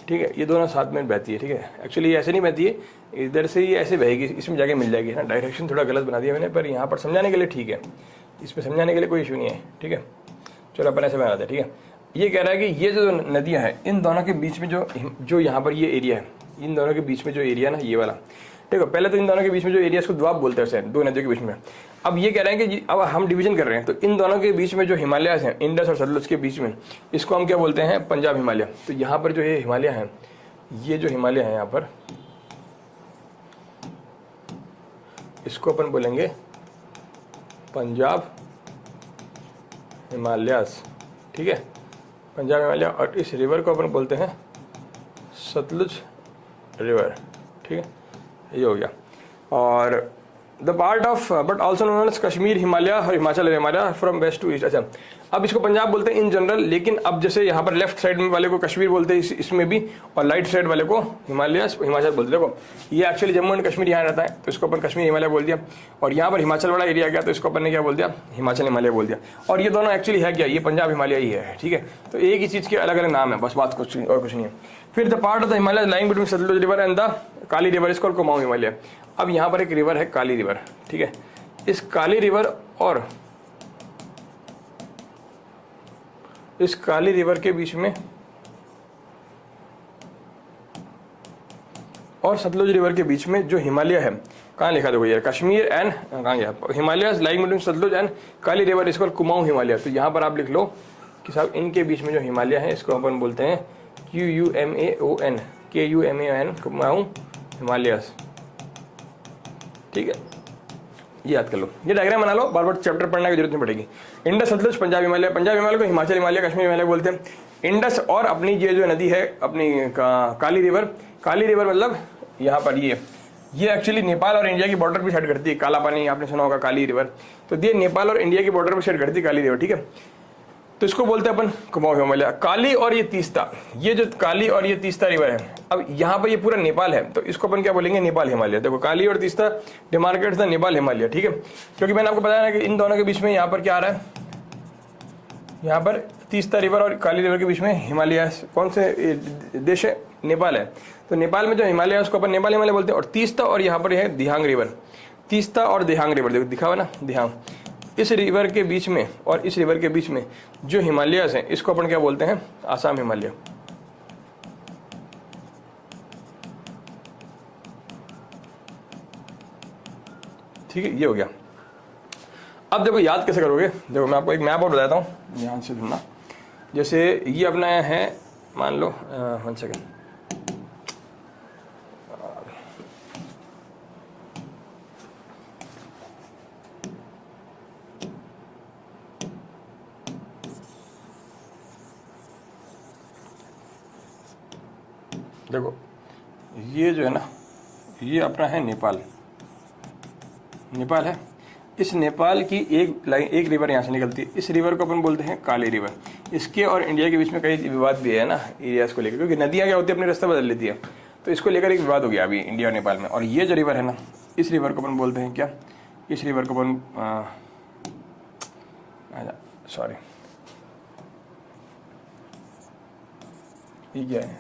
ठीक है। ये दोनों साथ में बहती है, ठीक है। एक्चुअली ये ऐसे नहीं बहती है, इधर से ये ऐसे बहेगी, इसमें जाके मिल जाएगी ना। डायरेक्शन थोड़ा गलत बना दिया मैंने, पर यहाँ पर समझाने के लिए ठीक है, इसमें समझाने के लिए कोई इशू नहीं है, ठीक है। चलो अपन ऐसे बनाते हैं, ठीक है। ये कह रहा है कि ये जो नदियाँ हैं इन दोनों के बीच में जो यहाँ पर ये एरिया है, इन दोनों के बीच में जो एरिया ना, ये वाला, देखो पहले तो इन दोनों के बीच में जो एरिया इसको द्वाब बोलते हैं, दो नदियों के बीच में। अब ये कह रहे हैं कि अब हम डिवीजन कर रहे हैं, तो इन दोनों के बीच में जो हिमालयस हैं, इंडस और सतलुज के बीच में, इसको हम क्या बोलते हैं, पंजाब हिमालय। तो यहाँ पर जो ये हिमालय है, ये जो हिमालय है यहाँ पर, इसको अपन बोलेंगे पंजाब हिमालयस, ठीक है, पंजाब हिमालय। और इस रिवर को अपन बोलते हैं सतलुज रिवर, ठीक है, ये हो गया। और the part of but also known as Kashmir Himalaya और Himachal Himalaya from west to east. अच्छा, अब इसको पंजाब बोलते हैं इन जनरल, लेकिन अब जैसे यहाँ पर लेफ्ट साइड में वाले को कश्मीर बोलते हैं इसमें भी, और राइट साइड वाले को हिमालय हिमाचल बोलते हैं। देखो ये एक्चुअली जम्मू एंड कश्मीर यहाँ रहता है, तो इसको अपन कश्मीर हिमालय बोल दिया। और यहाँ पर हिमाचल वाला एरिया गया, तो इसको अपन ने क्या बोल दिया, हिमाचल हिमालय बोल दिया। और ये दोनों एक्चुअली है क्या, ये पंजाब हिमालय ही है, ठीक है। तो एक ही चीज़ के अलग अलग नाम है, बस बात कुछ और कुछ नहीं है। फिर the part of the Himalaya lying between Satluj river and the Kali river is called Kumaon Himalaya. अब यहाँ पर एक रिवर है काली रिवर, ठीक है। इस काली रिवर और इस काली रिवर के बीच में और सतलुज रिवर के बीच में जो हिमालय है, कहाँ लिखा देखो यार, कश्मीर एंड कहाँ गया, Himalaya lying between Satluj and Kali river इसको कुमाऊं हिमालय। तो यहाँ पर आप लिख लो कि साहब इनके बीच में जो हिमालय है इसको अपन बोलते हैं QUMAON, KUMAON, कुमाऊं हिमालयस, ठीक है। ये याद कर लो, ये डायग्राम बना लो, बार बार चैप्टर पढ़ने की जरूरत नहीं पड़ेगी। इंडस सतलुज पंजाब हिमालय, पंजाब हिमालय को हिमाचल हिमालय कश्मीर हिमालय बोलते हैं। इंडस और अपनी ये जो नदी है अपनी काली रिवर, काली रिवर मतलब यहाँ पर ये एक्चुअली नेपाल और इंडिया की बॉर्डर पे सेट करती है। काला पानी आपने सुना होगा, काली रिवर, तो ये नेपाल और इंडिया की बॉर्डर पे सेट करती है काली रिवर, ठीक है। तो इसको बोलते हैं अपन कुमाऊं हिमालय। काली और ये तीस्ता, ये जो काली और ये तीस्ता रिवर है, अब यहाँ पर ये पूरा नेपाल है, तो इसको अपन क्या बोलेंगे, नेपाल हिमालय। देखो काली और तीस्ता डिमार्केट्स द नेपाल हिमालय, ठीक है। क्योंकि मैंने आपको बताया ना कि इन दोनों के बीच में यहाँ पर क्या आ रहा है, यहाँ पर तीस्ता रिवर और काली रिवर के बीच में हिमालय, कौन से देश है, नेपाल है। तो नेपाल में जो हिमालय है उसको अपन नेपाल हिमालय बोलते हैं। और तीस्ता और यहाँ पर है दिहांग रिवर, तीस्ता और दिहांग रिवर, देखो दिखा हुआ ना दिहांग, इस रिवर के बीच में और इस रिवर के बीच में जो हिमालयस हैं इसको अपन क्या बोलते हैं, आसाम हिमालय, ठीक है। ये हो गया। अब देखो याद कैसे करोगे, देखो मैं आपको एक मैप और बताता हूँ, ध्यान से सुनना। जैसे ये अपना है, मान लो 1 सेकेंड, देखो ये जो है ना, ये अपना है नेपाल, नेपाल है। इस नेपाल की एक लाइन, एक रिवर यहाँ से निकलती है, इस रिवर को अपन बोलते हैं काली रिवर। इसके और इंडिया के बीच में कई विवाद भी है ना एरियाज को लेकर, क्योंकि नदियाँ क्या होती है अपने रास्ता बदल लेती है, तो इसको लेकर एक विवाद हो गया अभी इंडिया और नेपाल में। और ये जो रिवर है ना, इस रिवर को अपन बोलते हैं क्या, इस रिवर को अपन सॉरी ये क्या है,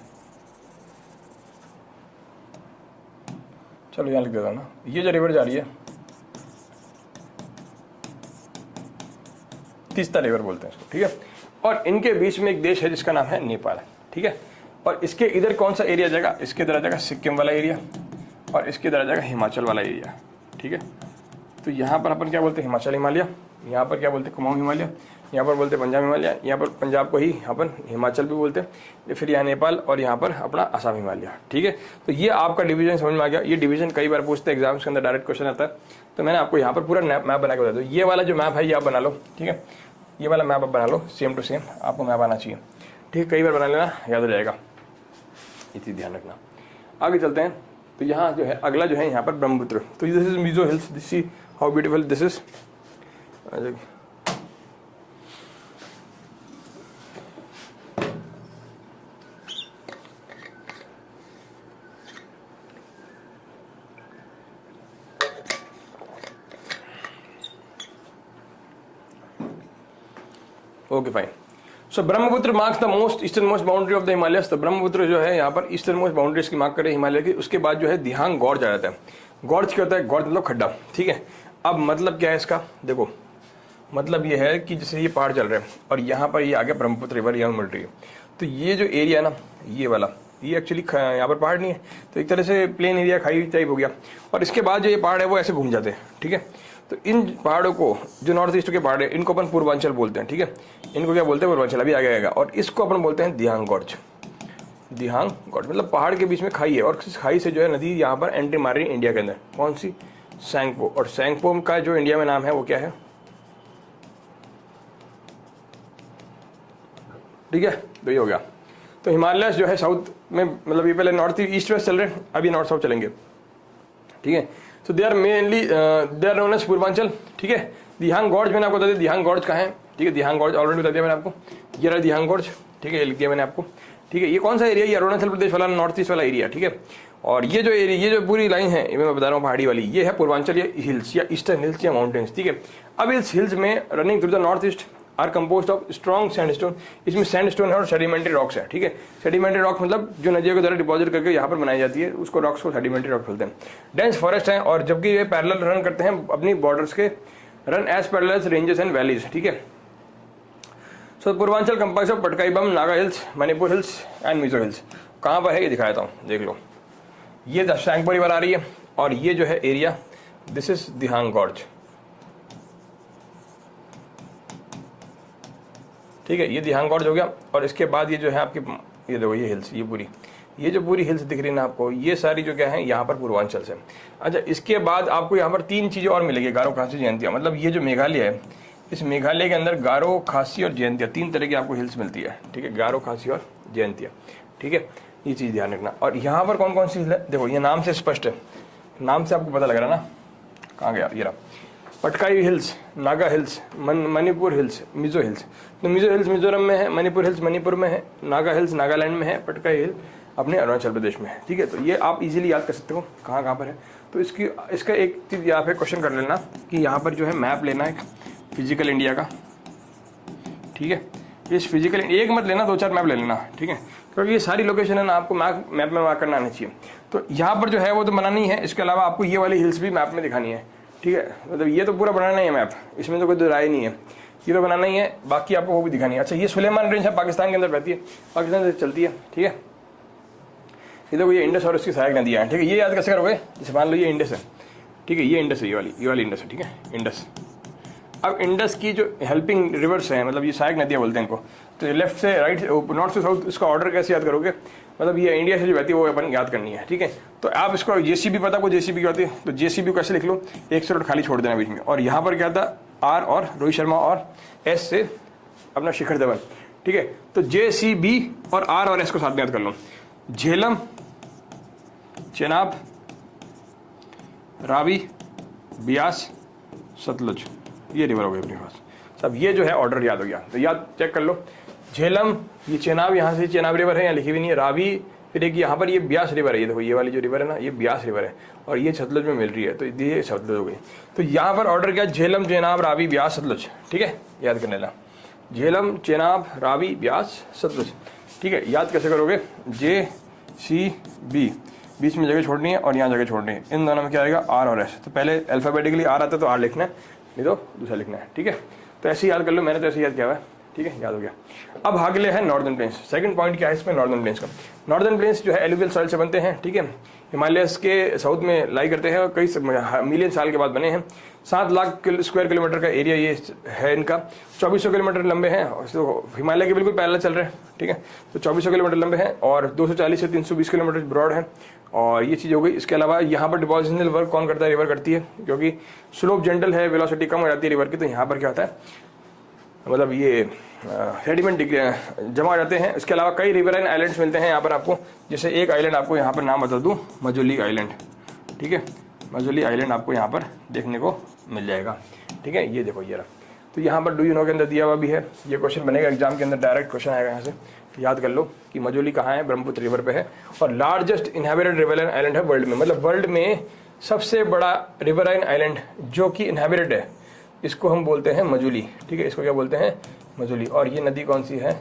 चलो यहाँ लिख देता हूँ ना, ये जो रिवर जा रही है तीस्ता रिवर बोलते हैं इसको, ठीक है। और इनके बीच में एक देश है जिसका नाम है नेपाल, ठीक है। और इसके इधर कौन सा एरिया जाएगा, इसके इधर आ जाएगा सिक्किम वाला एरिया, और इसके इधर आ जाएगा हिमाचल वाला एरिया, ठीक है। तो यहाँ पर अपन क्या बोलते हैं, हिमाचल हिमालय, यहाँ पर क्या बोलते हैं, कुमाऊं हिमालय, यहाँ पर बोलते हैं पंजाब हिमालय, यहाँ पर पंजाब को ही अपन हिमाचल भी बोलते हैं, फिर यहाँ नेपाल, और यहाँ पर अपना असम हिमालय, ठीक है। तो ये आपका डिवीजन समझ में आ गया। ये डिवीजन कई बार पूछते हैं एग्जाम्स के अंदर, डायरेक्ट क्वेश्चन आता है, तो मैंने आपको यहाँ पर पूरा मैप बना के बता दो। ये वाला जो मैप है ये आप बना लो, ठीक है, ये वाला मैप आप बना लो, सेम टू सेम आपको मैप आना चाहिए, ठीक है। कई बार बना लेना, याद हो जाएगा, ये चीज़ ध्यान रखना। आगे चलते हैं, तो यहाँ जो है अगला जो है यहाँ पर ब्रह्मपुत्र। तो this is Mizo hills, this see how beautiful this is. Okay fine. So Brahmaputra marks the most eastern most boundary of the Himalayas. तो ब्रह्मपुत्र जो है यहाँ पर ईस्टर्न मोस्ट बाउंड्रीज की मार्क करे हिमालय की। उसके बाद जो है दिहांग गॉर्ज आ जाता है। गॉर्ज क्या होता है, गॉर्ज मतलब खड्डा, ठीक है। अब मतलब क्या है इसका, देखो मतलब ये है कि जैसे ये पहाड़ चल रहे हैं और यहाँ पर ये आगे ब्रह्मपुत्र रिवर यहाँ मिल रही है, तो ये जो एरिया है ना, ये वाला, ये एक्चुअली यहाँ पर पहाड़ नहीं है, तो एक तरह से प्लेन एरिया खाई टाइप हो गया। और इसके बाद जो ये पहाड़ है वो ऐसे घूम जाते हैं, ठीक है। तो इन पहाड़ों को, जो नॉर्थ ईस्ट के पहाड़ है, इनको अपन पूर्वांचल बोलते हैं, ठीक है। इनको क्या बोलते हैं, पूर्वांचल, अभी आगे आएगा। और इसको अपन बोलते हैं दिहांग गॉर्ज। दिहांग गॉर्ज मतलब पहाड़ के बीच में खाई है, और इस खाई से जो है नदी यहाँ पर एंट्री मार रही है इंडिया के अंदर। कौन सी, सैंगपो। और सैंगपो का जो इंडिया में नाम है वो क्या है, ठीक है। तो ये हो गया। तो हिमालय जो है साउथ में, मतलब ये पहले नॉर्थ ईस्ट वेस्ट चल रहे हैं, अभी नॉर्थ साउथ चलेंगे, ठीक है। So they are mainly they are known as Purvanchal, ठीक है। दिहांग गॉर्ज मैंने आपको बता दिया, दिहांग गॉर्ज कहाँ है, ठीक है। दिहांग गॉर्ज ऑलरेडी बता दिया मैंने आपको, ये रहा दिहांग गॉर्ज, ठीक है, ये लिख दिया मैंने आपको, ठीक है। ये कौन सा एरिया, ये अरुणाचल प्रदेश वाला नॉर्थ ईस्ट वाला एरिया, ठीक है। और ये जो एरिया, ये जो पूरी लाइन है, ये मैं बता रहा हूँ पहाड़ी वाली, ये है पूर्वांचल या हिल्स या ईस्टर्न हिल्स या माउंटेन्स, ठीक है। अब इस हिल्स में running through the north east are composed of strong sandstone. इसमें सैंडस्टोन है और सेडिमेंट्री रॉक्स है, ठीक है। सेडिमेंट्री रॉक्स मतलब जो नदियों के द्वारा डिपॉजिट करके यहाँ पर बनाई जाती है, उसको रॉक्स को सेडिमेंट्री रॉक्स बोलते हैं। डेंस फॉरेस्ट है, और जबकि ये पैरेलल रन करते हैं अपनी बॉर्डर्स के, run as parallel ranges and valleys, ठीक है। So Purvanchal comprises of Patkai Bum, Naga hills, Manipur hills and Mizo hills. कहाँ पर है ये दिखा देता हूँ, देख लो। ये सैंगपो रिवर आ रही है, और ये जो है area, this is Dihang gorge, ठीक है। ये दिहांग गॉर्ज हो गया। और इसके बाद ये जो है आपकी, ये देखो ये हिल्स, ये पूरी, ये जो पूरी हिल्स दिख रही है ना आपको, ये सारी जो क्या है यहाँ पर पूर्वांचल से। अच्छा, इसके बाद आपको यहाँ पर 3 चीजें और मिलेगी, गारो, खासी, जयंतिया। मतलब ये जो मेघालय है, इस मेघालय के अंदर गारो, खासी और जयंतिया 3 तरह की आपको हिल्स मिलती है, ठीक है। गारो, खासी और जयंतिया, ठीक है। ये चीज ध्यान रखना। और यहाँ पर कौन कौन सी हिल है, देखो ये नाम से स्पष्ट है, नाम से आपको पता लग रहा है ना। कहाँ गया ये रहा, Patkai hills, Naga hills, Manipur hills, Mizo hills. तो मिजो हिल्स मिजोरम में है, मणिपुर हिल्स मणिपुर में है, नागा हिल्स नागालैंड में है, पटकाई हिल अपने अरुणाचल प्रदेश में है, ठीक है। तो ये आप इजीली याद कर सकते हो कहाँ कहाँ पर है। तो इसका एक चीज़ यहाँ पे क्वेश्चन कर लेना कि यहाँ पर जो है मैप लेना है फिजिकल इंडिया का, ठीक है। इस फिजिकल एक मत लेना, 2-4 मैप ले लेना, ठीक है, क्योंकि ये सारी लोकेशन है ना आपको मैप में मार्क करना आना चाहिए। तो यहाँ पर जो है वो तो बनानी है, इसके अलावा आपको ये वाली हिल्स भी मैप में दिखानी है, ठीक है। मतलब ये तो पूरा बनाना ही है मैप, इसमें तो कोई दो राय नहीं है, ये तो बनाना ही है, बाकी आपको वो भी दिखानी है। अच्छा, ये सुलेमान रेंज है, पाकिस्तान के अंदर बहती है, पाकिस्तान से चलती है, ठीक है। ये देखो ये इंडस और उसकी सहायक नदियाँ हैं, ठीक है। ये याद कैसे करोगे, जैसे मान लो ये इंडस है, ठीक है, ये इंडस है, ये वाली इंडस है, ठीक है, इंडस। अब इंडस की जो हेल्पिंग रिवर्स है, मतलब ये सहायक नदियाँ बोलते हैं इनको, लेफ्ट से राइट, नॉर्थ से साउथ, इसका ऑर्डर कैसे याद करोगे, मतलब ये इंडिया से जो बहती है वो अपन याद करनी है, ठीक है। तो आप इसको जेसीबी पता को जेसीबी क्या होती है, तो जेसीबी कैसे लिख लो, एक से खाली छोड़ देना बीच में, और यहाँ पर क्या था आर और रोहित शर्मा और एस से अपना शिखर धवन, ठीक है। तो जेसीबी और आर और एस को साथ में याद कर लो, झेलम, चेनाब, रावी, ब्यास, सतलुज, ये रिवर हो गए अपने पास सब। ये जो है ऑर्डर याद हो गया, तो याद चेक कर लो, झेलम, ये चेनाब, यहाँ से चेनाब रिवर है, यहाँ लिखी हुई नहीं है, रावी, फिर एक यहाँ पर ये ब्यास रिवर है, ये देखो ये वाली जो रिवर है ना ये ब्यास रिवर है, और ये सतलुज में मिल रही है, तो ये सतलुज हो गई। तो यहाँ पर ऑर्डर क्या, झेलम, चेनाब, रावी, ब्यास, सतलुज, ठीक है, याद करने ला, झेलम, चेनाब, रावी, ब्यास, सतलुज, ठीक है। याद कैसे करोगे, जे सी बी, बीच में जगह छोड़नी है और यहाँ जगह छोड़नी है, इन दोनों में क्या आएगा आर और एस। तो पहले अल्फाबेटिकली आर आता है तो आर लिखना है, नहीं तो दूसरा लिखना है, ठीक है। तो ऐसे याद कर लो, मैंने तो ऐसे याद किया हुआ है, ठीक है, याद हो गया। अब अगले है नॉर्दर्न प्लेन्स। सेकंड पॉइंट क्या है इसमें, नॉर्दर्न प्लेन्स का। नॉर्दर्न प्लेन्स जो है एलुवियल सॉइल से बनते हैं, ठीक है, हिमालयस के साउथ में लाई करते हैं और कई मिलियन साल के बाद बने हैं। 7 लाख स्क्वायर किलोमीटर का एरिया ये है इनका, 2400 किलोमीटर लंबे हैं, तो हिमालय के बिल्कुल पैरेलल चल रहे हैं, ठीक है। तो 2400 किलोमीटर लंबे हैं और 240 से 320 किलोमीटर ब्रॉड है, और ये चीज़ हो गई। इसके अलावा यहाँ पर डिपोजिशनल वर्क कौन करता है, रिवर करती है, क्योंकि स्लोप जेंटल है, वेलोसिटी कम हो जाती है रिवर की, तो यहाँ पर क्या होता है, मतलब ये सेडिमेंट जमा हो जाते हैं। इसके अलावा कई रिवराइन आइलैंड्स मिलते हैं यहाँ पर आपको, जैसे एक आइलैंड आपको यहाँ पर नाम बता दूँ, मजुली आइलैंड, ठीक है, मजुली आइलैंड आपको यहाँ पर देखने को मिल जाएगा, ठीक है, ये देखो ये रहा। तो यहाँ पर डू यू नो के अंदर दिया हुआ भी है, ये क्वेश्चन बनेगा एग्जाम के अंदर, डायरेक्ट क्वेश्चन आएगा यहाँ से, याद कर लो कि मजुली कहाँ है, ब्रह्मपुत्र रिवर पे है, और लार्जेस्ट इनहेबिटेड रिवराइन आइलैंड है वर्ल्ड में, मतलब वर्ल्ड में सबसे बड़ा रिवराइन आइलैंड जो कि इनहेबिटेड है, इसको हम बोलते हैं मजुली, ठीक है, इसको क्या बोलते हैं, मजुली। और ये नदी कौन सी है,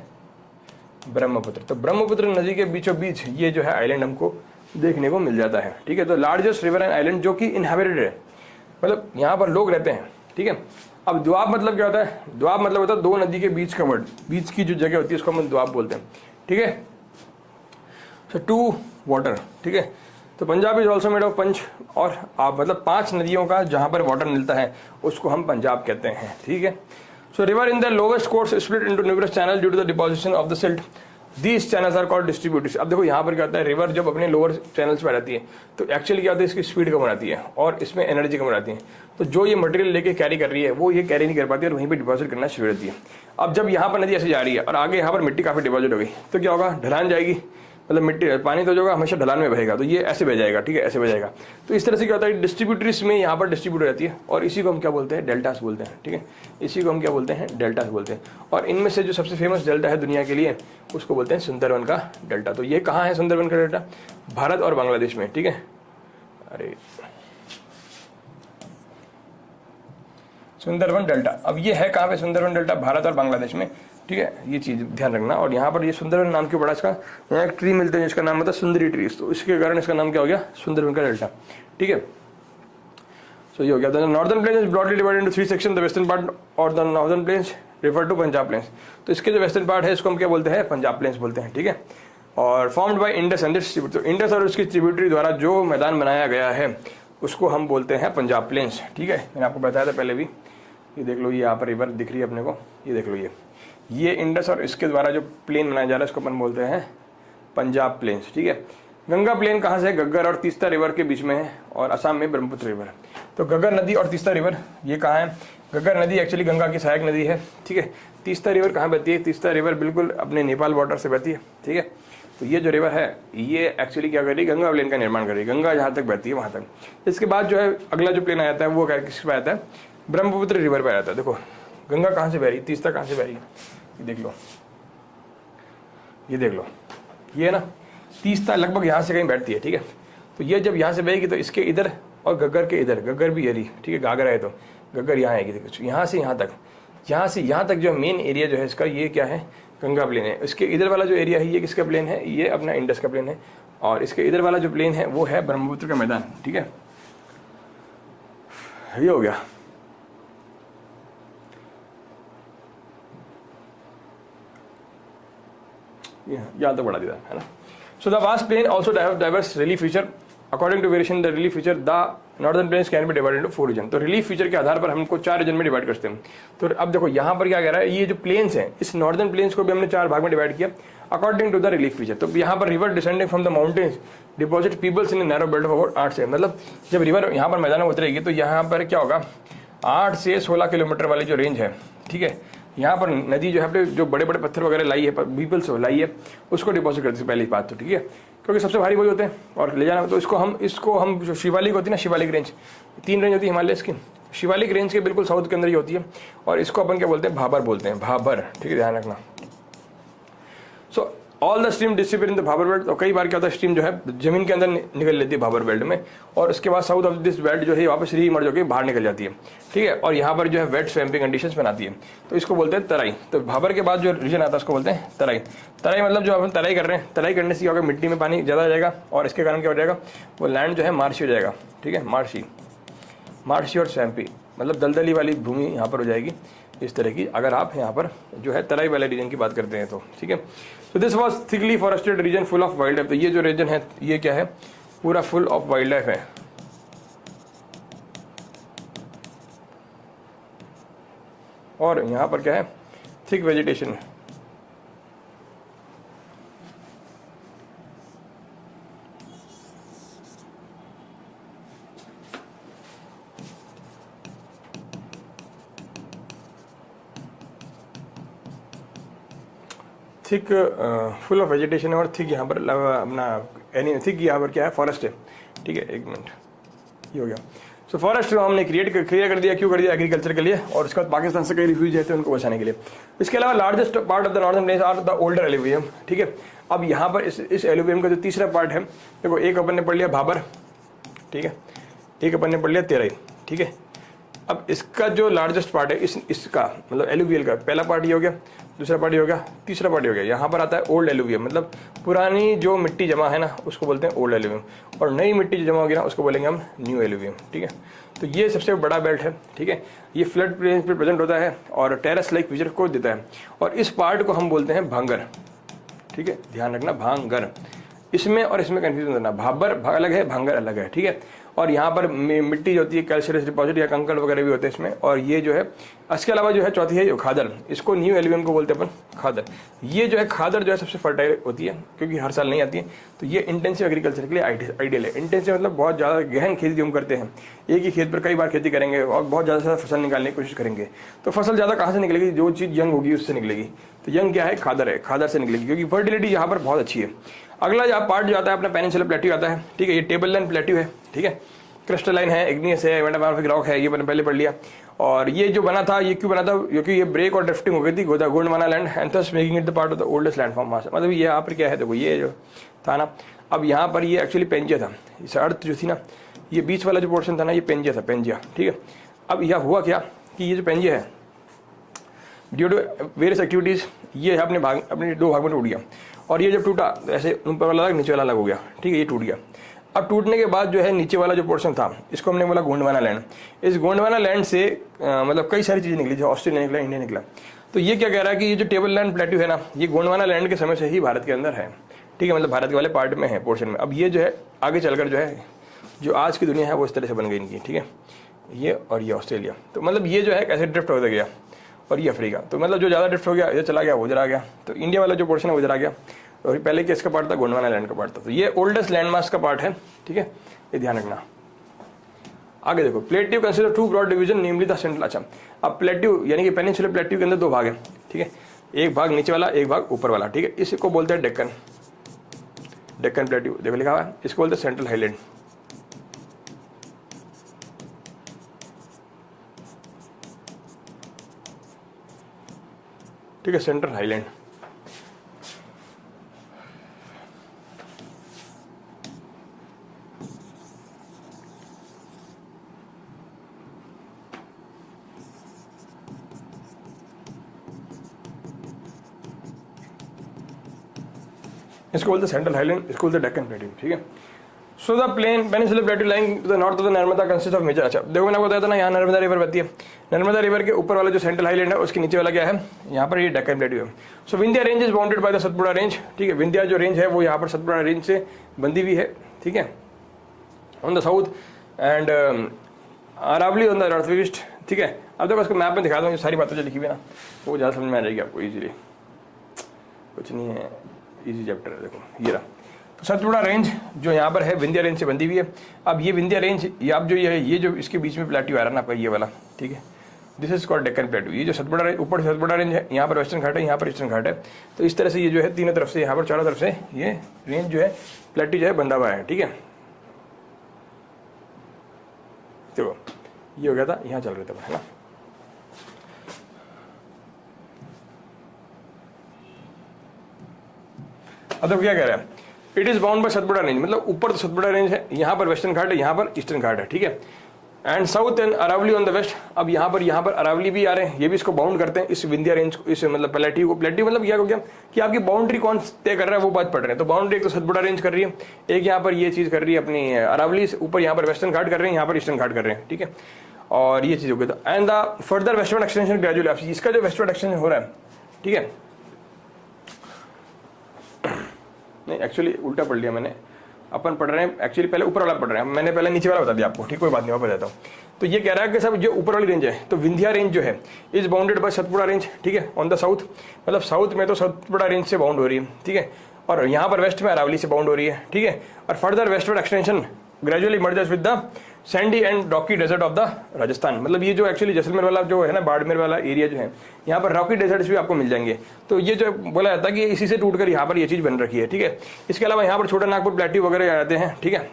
ब्रह्मपुत्र। तो ब्रह्मपुत्र नदी के बीचों बीच ये जो है आइलैंड हमको देखने को मिल जाता है, ठीक है। तो लार्जेस्ट रिवराइन आइलैंड जो कि इनहेबिटेड है, मतलब यहाँ पर लोग रहते हैं, ठीक है। अब द्वाब मतलब क्या होता है, द्वाब मतलब होता है दो नदी के बीच का वर्ड, बीच की जो जगह होती है उसको हम द्वाब बोलते हैं, ठीक है। तो टू वाटर, ठीक है। तो Punjab is also made of पंच, और आप मतलब 5 नदियों का जहाँ पर वाटर मिलता है उसको हम पंजाब कहते हैं, ठीक है। So river in the lowest course split into numerous channel due to the deposition of the silt, these channels are called distributors. अब देखो यहाँ पर क्या होता है, रिवर जब अपने लोअर चैनल्स पर रहती है तो एक्चुअली क्या होता है, इसकी स्पीड कम हो जाती है और इसमें एनर्जी कम हो जाती है, तो जो ये मटेरियल लेके कैरी कर रही है वो ये कैरी नहीं कर पाती और वहीं पे डिपॉजिट करना शुरू होती है। अब जब यहाँ पर नदी ऐसे जा रही है और आगे यहाँ पर मिट्टी काफ़ी डिपॉजिट हो गई तो क्या होगा, ढलान जाएगी, मतलब मिट्टी पानी तो जो होगा हमेशा ढलान में बहेगा, तो ये ऐसे बह जाएगा, ठीक है, ऐसे बह जाएगा। तो इस तरह से क्या होता है, डिस्ट्रीब्यूटरीज में यहाँ पर डिस्ट्रीब्यूट हो जाती है, और इसी को हम क्या बोलते हैं, डेल्टास बोलते हैं, ठीक है, इसी को हम क्या बोलते हैं, डेल्टास बोलते हैं। और इनमें से जो सबसे फेमस डेल्टा है दुनिया के लिए उसको बोलते हैं सुंदरवन का डेल्टा। तो ये कहाँ है सुंदरवन का डेल्टा, भारत और बांग्लादेश में, ठीक है। अरे सुंदरवन डेल्टा, अब ये है कहाँ पे सुंदरवन डेल्टा, भारत और बांग्लादेश में, ठीक है, ये चीज ध्यान रखना। और यहाँ पर ये सुंदरवन नाम क्यों पड़ा, इसका यहाँ एक ट्री मिलते हैं जिसका नाम होता है सुंदरी ट्रीज, तो इसके कारण इसका नाम क्या हो गया, सुंदरवन का डेल्टा, ठीक है। सो ये हो गया। The northern plains is broadly divided into 3 section, the western part और the northern plains refer to Punjab plains. तो इसके जो वेस्टर्न पार्ट है इसको हम क्या बोलते हैं, पंजाब प्लेन्स बोलते हैं, ठीक है। और formed by Indus and it's tributary, तो इंडस और उसकी ट्रिब्यूटरी द्वारा जो मैदान बनाया गया है उसको हम बोलते हैं पंजाब प्लेन्स, ठीक है। मैंने आपको बताया था पहले भी, ये देख लो, ये यहाँ पर रिवर दिख रही है अपने को, ये देख लो, ये इंडस और इसके द्वारा जो प्लेन बनाया जा रहा है इसको अपन बोलते हैं पंजाब प्लेन्स, ठीक है। गंगा प्लेन कहाँ से है, गग्गर और तीस्ता रिवर के बीच में है, और असम में ब्रह्मपुत्र रिवर है। तो गग्गर नदी और तीस्ता रिवर ये कहाँ है, गग्गर नदी एक्चुअली गंगा की सहायक नदी है, ठीक है। तीस्ता रिवर कहाँ बहती है, तीस्ता रिवर बिल्कुल अपने नेपाल बॉर्डर से बहती है, ठीक है। तो ये जो रिवर है ये एक्चुअली क्या कर रही है, गंगा प्लेन का निर्माण कर रही है, गंगा जहाँ तक बहती है वहाँ तक। इसके बाद जो है अगला जो प्लेन आ जाता है वो किस पे आता है, ब्रह्मपुत्र रिवर पे आता है। देखो गंगा कहाँ से बह रही है, तीस्ता कहाँ से बह रही है, ये देख लो, ये देख लो, ये ना तीस्ता लगभग यहाँ से कहीं बैठती है, ठीक है। तो ये जब यहाँ से बहेगी तो इसके इधर और गग्गर के इधर, गग्गर भी यही, ठीक है, गागरा है तो गग्गर यहाँ आएगी, देखो यहाँ से यहाँ तक, यहाँ से यहाँ तक जो मेन एरिया जो है इसका ये क्या है, गंगा प्लेन है। इसके इधर वाला जो एरिया है ये किसका प्लेन है, ये अपना इंडस का प्लेन है, और इसके इधर वाला जो प्लेन है वो है ब्रह्मपुत्र का मैदान, ठीक है। ये हो गया। यहाँ तो बढ़ा दिया है ना। So the vast plain also diverse relief feature, according to variation the relief feature the northern plains can be divided into 4 region. तो रिलीफ फीचर के आधार पर हमको 4 रीजन में डिवाइड करते हैं। तो अब देखो यहाँ पर क्या कह रहा है, ये जो प्लेन्स हैं इस नॉर्दर्न प्लेन्स को भी हमने 4 भाग में डिवाइड किया according to the relief feature. तो यहाँ पर river descending from the mountains deposit pebbles in narrow belt of about 8 से, मतलब जब रिवर यहाँ पर मैदान में उतरेगी तो यहाँ पर क्या होगा 8 से 16 किलोमीटर वाली जो रेंज है, ठीक है, यहाँ पर नदी जो है जो बड़े बड़े पत्थर वगैरह लाई है, पीपल्स लाई है, उसको डिपॉजिट करते हैं पहली बात तो, ठीक है, क्योंकि सबसे भारी वही होते हैं और ले जाना। तो इसको हम जो शिवालिक होती है ना, शिवालिक रेंज, 3 रेंज होती है हिमालय की, शिवालिक रेंज के बिल्कुल साउथ के अंदर ही होती है और इसको अपन क्या बोलते हैं, भाबर बोलते हैं, भाबर, ठीक है, ध्यान रखना। So all the stream disappear in the Bhabar belt. और कई बार क्या होता है स्ट्रीम जो है जमीन के अंदर निकल लेती है भाबर बेल्ट में और उसके बाद साउथ ऑफ दिस बेल्ट जो है वापस रीइमर्ज होकर बाहर निकल जाती है, ठीक है, और यहाँ पर जो है वेट स्वैम्पिंग कंडीशंस बनाती है, तो इसको बोलते हैं तराई। तो भाबर के बाद जो रीजन आता है उसको बोलते हैं तराई। तराई मतलब जो अपन तराई कर रहे हैं, तराई करने से क्या होगा, मिट्टी में पानी ज़्यादा आ जाएगा और इसके कारण क्या हो जाएगा, वो लैंड जो है मार्शी हो जाएगा, ठीक है, मार्शी और स्वैम्पी मतलब दलदली वाली भूमि यहाँ पर हो जाएगी इस तरह की, अगर आप यहाँ पर जो है तराई वाले रीजन की बात करते हैं तो, ठीक है। तो this was thickly forested region full of wild life. तो ये जो रीजन है ये क्या है, पूरा फुल ऑफ वाइल्ड लाइफ है। और यहाँ पर क्या है, थिक वेजिटेशन है। थिक फुल ऑफ वेजिटेशन है और थिक यहाँ पर अपना थिक यहाँ पर क्या है, फॉरेस्ट है, ठीक है, एक मिनट, ये हो गया। सो फॉरेस्ट हमने क्रिएट कर दिया, क्यों कर दिया, एग्रीकल्चर के लिए, और उसके बाद पाकिस्तान से कई रिफ्यूजी आते हैं उनको बचाने के लिए। इसके अलावा largest part of the northern plains are the older alluvium, ठीक है। अब यहाँ पर इस एलुवियम का जो तीसरा पार्ट है, देखो एक अपन ने पढ़ लिया भाबर, ठीक है, एक अपन ने पढ़ लिया तेराई, ठीक है। अब इसका जो लार्जेस्ट पार्ट है इसका मतलब एलुवियल का पहला पार्ट ये हो गया, दूसरा पार्ट ये हो गया, तीसरा पार्ट ये हो गया। यहाँ पर आता है ओल्ड एलुवियम, मतलब पुरानी जो मिट्टी जमा है ना उसको बोलते हैं ओल्ड एलुवियम, और नई मिट्टी जो जमा होगी ना उसको बोलेंगे हम न्यू एलुवियम, ठीक है। तो ये सबसे बड़ा बेल्ट है, ठीक है, ये फ्लड प्लेन पर प्रेजेंट होता है और टेरेस लाइक फीचर को देता है, और इस पार्ट को हम बोलते हैं भांगर, ठीक है, ध्यान रखना, भांगर। इसमें और इसमें कंफ्यूजन करना, भाबर अलग है, भांगर अलग है, ठीक है। और यहाँ पर मिट्टी जो होती है कैल्शियस डिपॉजिट या कंकड़ वगैरह भी होते हैं इसमें, और ये जो है इसके अलावा जो है चौथी है खादर, इसको न्यू एलुवियम को बोलते हैं अपन खादर। ये जो है खादर जो है सबसे फर्टाइल होती है क्योंकि हर साल नहीं आती है, तो ये इंटेंसिव एग्रीकल्चर के लिए आइडियल है। इंटेंसिव मतलब बहुत ज़्यादा गहन खेती हम करते हैं, एक ही खेत पर कई बार खेती करेंगे और बहुत ज़्यादा से ज़्यादा फसल निकालने की कोशिश करेंगे, तो फसल ज़्यादा कहाँ से निकलेगी, जो चीज़ यंग होगी उससे निकलेगी। तो यंग क्या है, खादर है, खादर से निकलेगी क्योंकि फर्टिलिटी यहाँ पर बहुत अच्छी है। अगला जो पार्ट जो आता है अपना पेनिनसुलर प्लेट्यू आता है, ठीक है, ये टेबल लैंड प्लेट्यू है, ठीक है, क्रिस्टलाइन है, इग्नियस है, मेटामॉर्फिक रॉक है, ये मैंने पहले पढ़ लिया। और ये जो बना था ये क्यों बना था, क्योंकि ये ब्रेक और ड्रिफ्टिंग हो गई थी Gondwana land and thus making it the part of the oldest landform mass. मतलब ये यहाँ पर क्या है, देखो ये जो था ना, अब यहाँ पर ये एक्चुअली पेंजिया था, इस अर्थ जो थी ना, ये बीच वाला जो पोर्शन था ना ये पेंजिया था, पेंजिया, ठीक है। अब यह हुआ क्या कि ये जो पेंजिया है ड्यू टू वेरियस एक्टिविटीज़ ये अपने 2 भाग में टूट गया, और ये जब टूटा ऐसे ऊपर वाला अलग नीचे वाला अलग हो गया, ठीक है, ये टूट गया। अब टूटने के बाद जो है नीचे वाला जो पोर्शन था इसको हमने बोला गोंडवाना लैंड। इस गोंडवाना लैंड से मतलब कई सारी चीज़ें निकली, जो ऑस्ट्रेलिया निकला, इंडिया निकला। तो ये क्या कह रहा है कि ये जो टेबल लैंड प्लेट्यू है ना, ये गोंडवाना लैंड के समय से ही भारत के अंदर है, ठीक है, मतलब भारत के वाले पार्ट में है, पोर्शन में। अब ये जो है आगे चलकर जो है जो आज की दुनिया है वो इस तरह से बन गई इनकी, ठीक है, ये और ये ऑस्ट्रेलिया। तो मतलब ये जो है कैसे ड्रिफ्ट होता गया, और ये अफ्रीका। तो मतलब जो ज़्यादा ड्रिफ्ट हो गया ये चला गया, वो जरा गया, तो इंडिया वाला जो पोर्शन है वो जरा गया, और पहले के इसका पार्ट था गोंडवाना लैंड का पार्ट था। तो ये ओल्डेस्ट लैंड मास का पार्ट है, ठीक है, ये ध्यान रखना। आगे देखो, plateau consider 2 broad division namely the central. अच्छा, अब प्लेट्यू यानी कि पेनिनसुलर प्लेट्यू के अंदर 2 भाग है, ठीक है, एक भाग नीचे वाला, एक भाग ऊपर वाला, ठीक है। इसको बोलते हैं डेक्कन प्लेट्यू, देखो लिखा हुआ है, इसको बोलते हैं सेंट्रल हाईलैंड, ठीक है, सेंट्रल हाईलैंड। इसको बोलते सेंट्रल हाईलैंड, इसको बोलते डेक्कन प्लेट्यू, ठीक है। So the plain peninsular plateau lying to the north of the Narmada consist of major. अच्छा देखो मैंने आपको बताया था ना, यहाँ नर्मदा रिवर बहती है, नर्मदा रिवर के ऊपर वाला जो सेंट्रल हाईलैंड है उसके नीचे वाला क्या है, यहाँ पर ये डेक्कन प्लेट्यू है। So Vindhya range is bounded by the Satpura range, ठीक है, विंध्या जो रेंज है वो यहाँ पर सतपुड़ा रेंज से बंधी हुई है, ठीक है। On the south and Aravalli on the north east. ठीक है, अब देखो इसको मैप में दिखा दूँ, सारी बातें जो लिखी हुई है ना वो ज़्यादा समझ में आ जाएगी आपको इजीली, कुछ नहीं है, इजी चैप्टर है। देखो ये रहा, तो सतपुड़ा रेंज जो यहाँ पर है विंध्या रेंज से बंधी हुई है। अब ये विंध्या रेंज ये अब जो ये जो इसके बीच में प्लेट्यू आ रहा है ना आपका ये वाला, ठीक है, this is called Deccan plateau. ये जो सतपुड़ा रेंज ऊपर सतपुड़ा रेंज है, यहाँ पर वेस्टर्न घाट है, यहाँ पर ईस्टर्न घाट है। तो इस तरह से ये जो है तीनों तरफ से, यहाँ पर चारों तरफ से ये रेंज जो है प्लेट्यू जो है बंधा हुआ है। ठीक है, देखो ये हो गया था, यहाँ चल रहे थे है ना। अब देखो क्या कह रहा है, it is bound by Satpura range, मतलब ऊपर तो सतपुड़ा रेंज है, यहाँ पर वेस्टर्न घाट है, यहाँ पर ईस्टर्न घाट है। ठीक है, and south and Aravalli on the west. अब यहाँ पर अरावली भी आ रहे हैं, ये भी इसको बाउंड करते हैं इस विंध्या रेंज को, इस मतलब प्लेट्यू को। प्लेट्यू मतलब क्या हो गया कि आपकी बाउंड्री कौन तय कर रहा है वो बात पढ़ रहे हैं। तो बाउंड्री एक तो सतपुड़ा रेंज कर रही है, एक यहाँ पर ये चीज कर रही है अपनी अरावली, ऊपर यहाँ पर वेस्टर्न घाट कर रहे हैं, यहाँ पर ईस्टर्न घाट कर रहे हैं। ठीक है, और ये चीज हो गया। And the further westward extension gradually, इसका जो वेस्टवर्ड एक्सटेंशन हो रहा है, ठीक है, नहीं एक्चुअली उल्टा पढ़ लिया मैंने, अपन पढ़ रहे हैं एक्चुअली पहले ऊपर वाला पढ़ रहे हैं, मैंने पहले नीचे वाला बता दिया आपको। ठीक, कोई बात नहीं, मैं बताता हूँ। तो ये कह रहा है कि सब जो ऊपर वाली रेंज है, तो विंध्या रेंज जो है is bounded bye Satpura range. ठीक है, ऑन द साउथ, मतलब साउथ में तो सतपुड़ा रेंज से बाउंड हो रही है। ठीक है, और यहाँ पर वेस्ट में अरावली से बाउंड हो रही है। ठीक है, और further westward extension gradually merges with the sandy and rocky desert of the Rajasthan. मतलब ये जो एक्चुअली जैसलमेर वाला जो है ना, बाड़मेर वाला एरिया जो है, यहाँ पर रॉकी डेजर्ट्स भी आपको मिल जाएंगे। तो ये जो बोला जाता है कि इसी से टूटकर यहाँ पर ये चीज बन रखी है। ठीक है, इसके अलावा यहाँ पर छोटा नागपुर प्लेट्यू वगैरह आते हैं। ठीक है,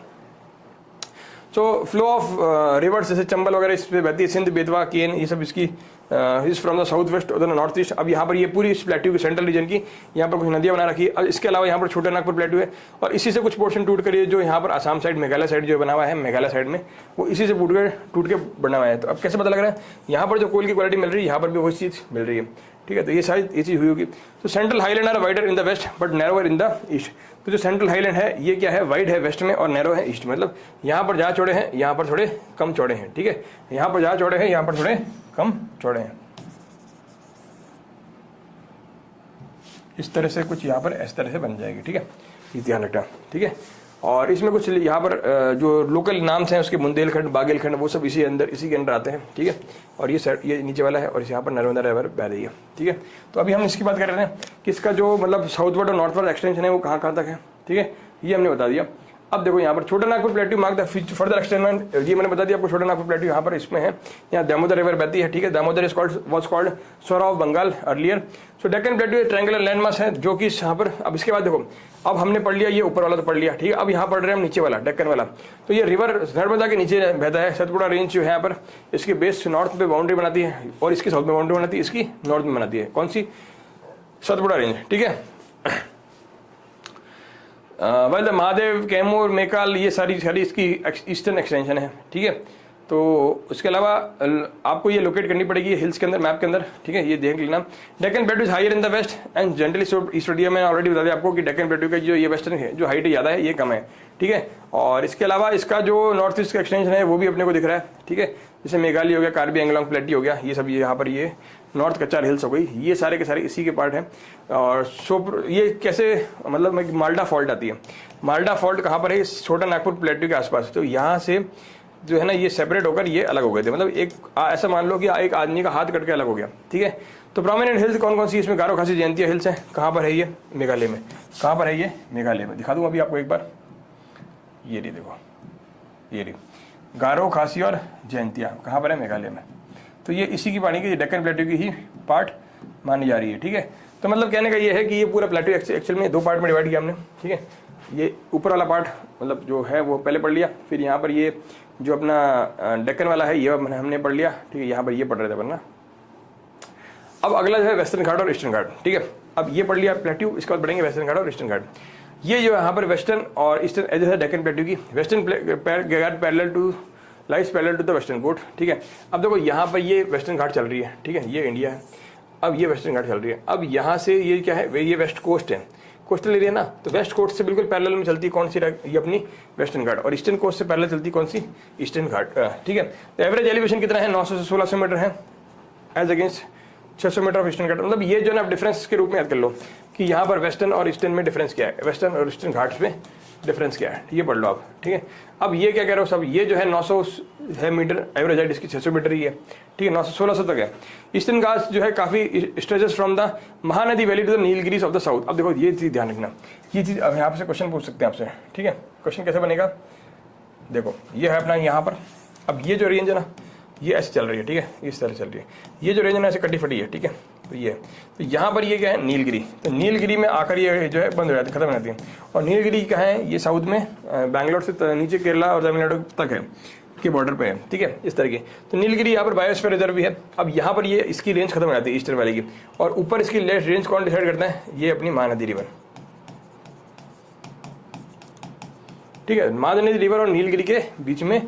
सो फ्लो ऑफ रिवर्स जैसे चंबल वगैरह इस पे बहती है, सिंध, बेतवा, केन, ये सब इसकी is from the south west और द नॉर्थ ईस्ट। अब यहाँ पर ये पूरी इस प्लेट्यू की सेंट्रल रीजन की यहाँ पर कुछ नदियाँ बना रखी है। अब इसके अलावा यहाँ पर छोटा नागपुर प्लेट्यू है, और इसी से कुछ पोर्शन टूट कर ये जो यहाँ पर आसाम साइड, मेघालय साइड जो बना हुआ है, मेघालय साइड में वो इसी से टूट के बना हुआ है। तो अब कैसे पता लग रहा है, यहाँ पर जो कोल की क्वालिटी मिल रही है, यहाँ पर भी वही चीज़ मिल रही है। ठीक है, तो ये शायद ये चीज़ हुई होगी। तो central highland are wider in the west but narrower in the east. तो जो सेंट्रल हाईलैंड है ये क्या है, वाइड है वेस्ट में और नैरो है ईस्ट में। मतलब यहाँ पर जहाँ चौड़े हैं, यहाँ पर थोड़े कम चौड़े हैं। ठीक है, यहाँ पर जहाँ चौड़े हैं, यहाँ पर थोड़े कम चौड़े हैं। इस तरह से कुछ यहाँ पर इस तरह से बन जाएगी। ठीक है, ये ध्यान रखना। ठीक है, और इसमें कुछ यहाँ पर जो लोकल नाम्स हैं उसके बुंदेलखंड, बागेलखंड, वो सब इसी के अंदर आते हैं। ठीक है, और ये नीचे वाला है, और यहाँ पर नर्मदा रिवर बह रही है। ठीक है, तो अभी हम इसकी बात कर रहे हैं कि इसका जो मतलब साउथवर्ड और नॉर्थवर्ड एक्सटेंशन है वो कहाँ तक है। ठीक है, ये हमने बता दिया। अब देखो यहाँ पर छोटा Nagpur plateau mark the further extension, ये मैंने बता दिया आपको। छोटा नागपुर प्लेट्यू यहाँ पर इसमें है, यहाँ दामोदर रिवर बहती है। ठीक है, Damodar was called sorrow of Bengal earlier. So Deccan plateau triangular landmass है जो कि यहाँ पर। अब इसके बाद देखो, अब हमने पढ़ लिया ये ऊपर वाला तो पढ़ लिया। ठीक है, अब यहाँ पढ़ रहे हैं हम नीचे वाला, डेक्कन वाला। तो ये रिवर नर्मदा के नीचे बहता है। सतपुड़ा रेंज जो है यहाँ पर इसके बेस नॉर्थ पे बाउंड्री बनाती है, और इसकी साउथ में बाउंड्री बनाती है, इसकी नॉर्थ में बनाती है। कौन सी? सतपुड़ा रेंज। ठीक है, वेल महादेव, कैमूर, मेकाल, ये सारी इसकी ईस्टर्न एक्सटेंशन है। ठीक है, तो उसके अलावा आपको ये लोकेट करनी पड़ेगी हिल्स के अंदर, मैप के अंदर। ठीक है, ये देख लेना। Deccan plateau is higher in the west and generally east India में ऑलरेडी बता दिया आपको कि डेक्कन प्लेट्यू का जो ये वेस्टर्न है जो हाइट ज़्यादा है, ये कम है। ठीक है, और इसके अलावा इसका जो नॉर्थ ईस्ट का एक्सटेंशन है वो भी अपने को दिख रहा है। ठीक है, जैसे मेघालय हो गया, कार्बी एंगलोंग प्लेट्यू हो गया, ये सब यहाँ पर ये नॉर्थ कच्चार हिल्स हो गई, ये सारे के सारे इसी के पार्ट हैं। और ये कैसे मतलब माल्डा फॉल्ट आती है। माल्डा फॉल्ट कहाँ पर है? छोटा नागपुर प्लेट्यू के आसपास। तो यहाँ से जो है ना ये सेपरेट होकर ये अलग हो गए थे। मतलब एक ऐसा मान लो कि एक आदमी का हाथ कट के अलग हो गया। ठीक है, तो प्रोमिनेंट हिल्स कौन कौन सी इसमें? गारो खासी जयंतिया हिल्स है। कहाँ पर है ये? मेघालय में। कहाँ पर है ये? मेघालय में। दिखा दूँ अभी आपको एक बार, ये रही, देखो ये रही गारो खासी और जयंतिया। कहाँ पर है? मेघालय में। तो ये इसी की पानी की डेक्कन प्लेट्यू की ही पार्ट मानी जा रही है। ठीक है, तो मतलब कहने का ये है कि ये पूरा प्लेट्यू एक्चुअल में दो पार्ट में डिवाइड किया हमने। ठीक है, ये ऊपर वाला पार्ट मतलब जो है वो पहले पढ़ लिया, फिर यहाँ पर ये जो अपना डेक्कन वाला है ये हमने पढ़ लिया। ठीक है, यहाँ पर ये पढ़ रहे थे वरना। अब अगला जो है वेस्टर्न घाट और ईस्टर्न घाट। ठीक है, अब ये पढ़ लिया प्लेट्यू, इसके बाद पढ़ेंगे वेस्टर्न घाट और ईस्टर्न घाट। ये जो यहाँ पर वेस्टर्न और ईस्टर्न एज है डेक्कन प्लेट्यू की। Western Ghat parallel to lies parallel to the western coast. ठीक है, अब देखो यहाँ पर ये वेस्टर्न घाट चल रही है। ठीक है, ये इंडिया है, अब ये वेस्टर्न घाट चल रही है। अब यहाँ से ये क्या है? ये वेस्ट कोस्ट है, कोस्टल एरिया ना। तो वेस्ट कोस्ट से बिल्कुल पैरेलल में चलती कौन सी? ये अपनी वेस्टर्न घाट। और ईस्टर्न कोस्ट से पैरेलल चलती कौन सी? ईस्टर्न घाट। ठीक है, तो एवरेज एलिवेशन कितना है? 900 से 1600 मीटर है as against 600 metre of eastern Ghat, मतलब ये जो ना आप डिफरेंस के रूप में याद कर लो कि यहाँ पर वेस्टर्न और ईस्टर्न में डिफरेंस क्या है, वेस्टर्न और ईस्टर्न घाट्स में डिफरेंस क्या है, ये पढ़ लो आप, ठीक है। अब ये क्या कह रहे हो सब, ये जो है 900 है मीटर एवरेज हाइट इसकी, 600 मीटर ही है, ठीक है, 1600 तक है। ईस्टर्न घाट्स जो है काफी stretches from the Mahanadi valley to the Nilgiris of the south. अब देखो ये चीज ध्यान रखना, ये चीज अब यहाँ से क्वेश्चन पूछ सकते हैं आपसे, ठीक है। क्वेश्चन कैसे बनेगा, देखो ये है अपना यहाँ पर, अब ये जो रेंज है ना ये ऐसे चल रही है, ठीक है, इस तरह चल रही है, ये जो रेंज है ना ऐसे कटी फटी है, ठीक है। तो ये तो यहाँ पर ये क्या है, नीलगिरी, तो नीलगिरी में आकर ये जो है बंद हो जाती है, खत्म हो जाती है। और नीलगिरी कहाँ है, ये साउथ में बैंगलोर से नीचे केरला और तमिलनाडु तक है के बॉर्डर पे है, ठीक है, इस तरह की। तो नीलगिरी यहाँ पर बायोस्फीयर रिजर्व भी है। अब यहाँ पर ये इसकी रेंज खत्म हो जाती है ईस्टर्न वैली की, और ऊपर इसकी रेंज कौन डिसाइड करता है, ये अपनी महानदी रिवर, ठीक है। महानदी रिवर और नीलगिरी के बीच में